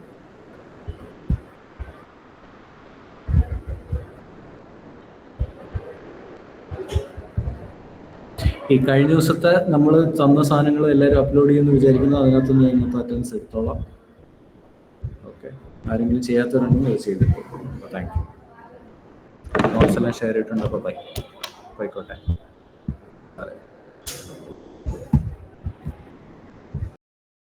ഈ കഴിഞ്ഞ ദിവസത്തെ നമ്മൾ തന്ന സാധനങ്ങൾ എല്ലാവരും അപ്ലോഡ് ചെയ്യുമെന്ന് വിചാരിക്കുന്നു. അതിനകത്തുനിന്ന് ഞാൻ ഇന്നത്തെ അറ്റൻഡൻസ് എടുത്തോളാം. ഓക്കെ, ആരെങ്കിലും ചെയ്യാത്തവരുണ്ടെങ്കിൽ അത് ചെയ്തിട്ട്. Thank you. നോട്ട്സ് എല്ലാം ഷെയർ ചെയ്തിട്ടുണ്ട്. അപ്പോൾ ബൈ. പോയിക്കോട്ടെ. അതെ.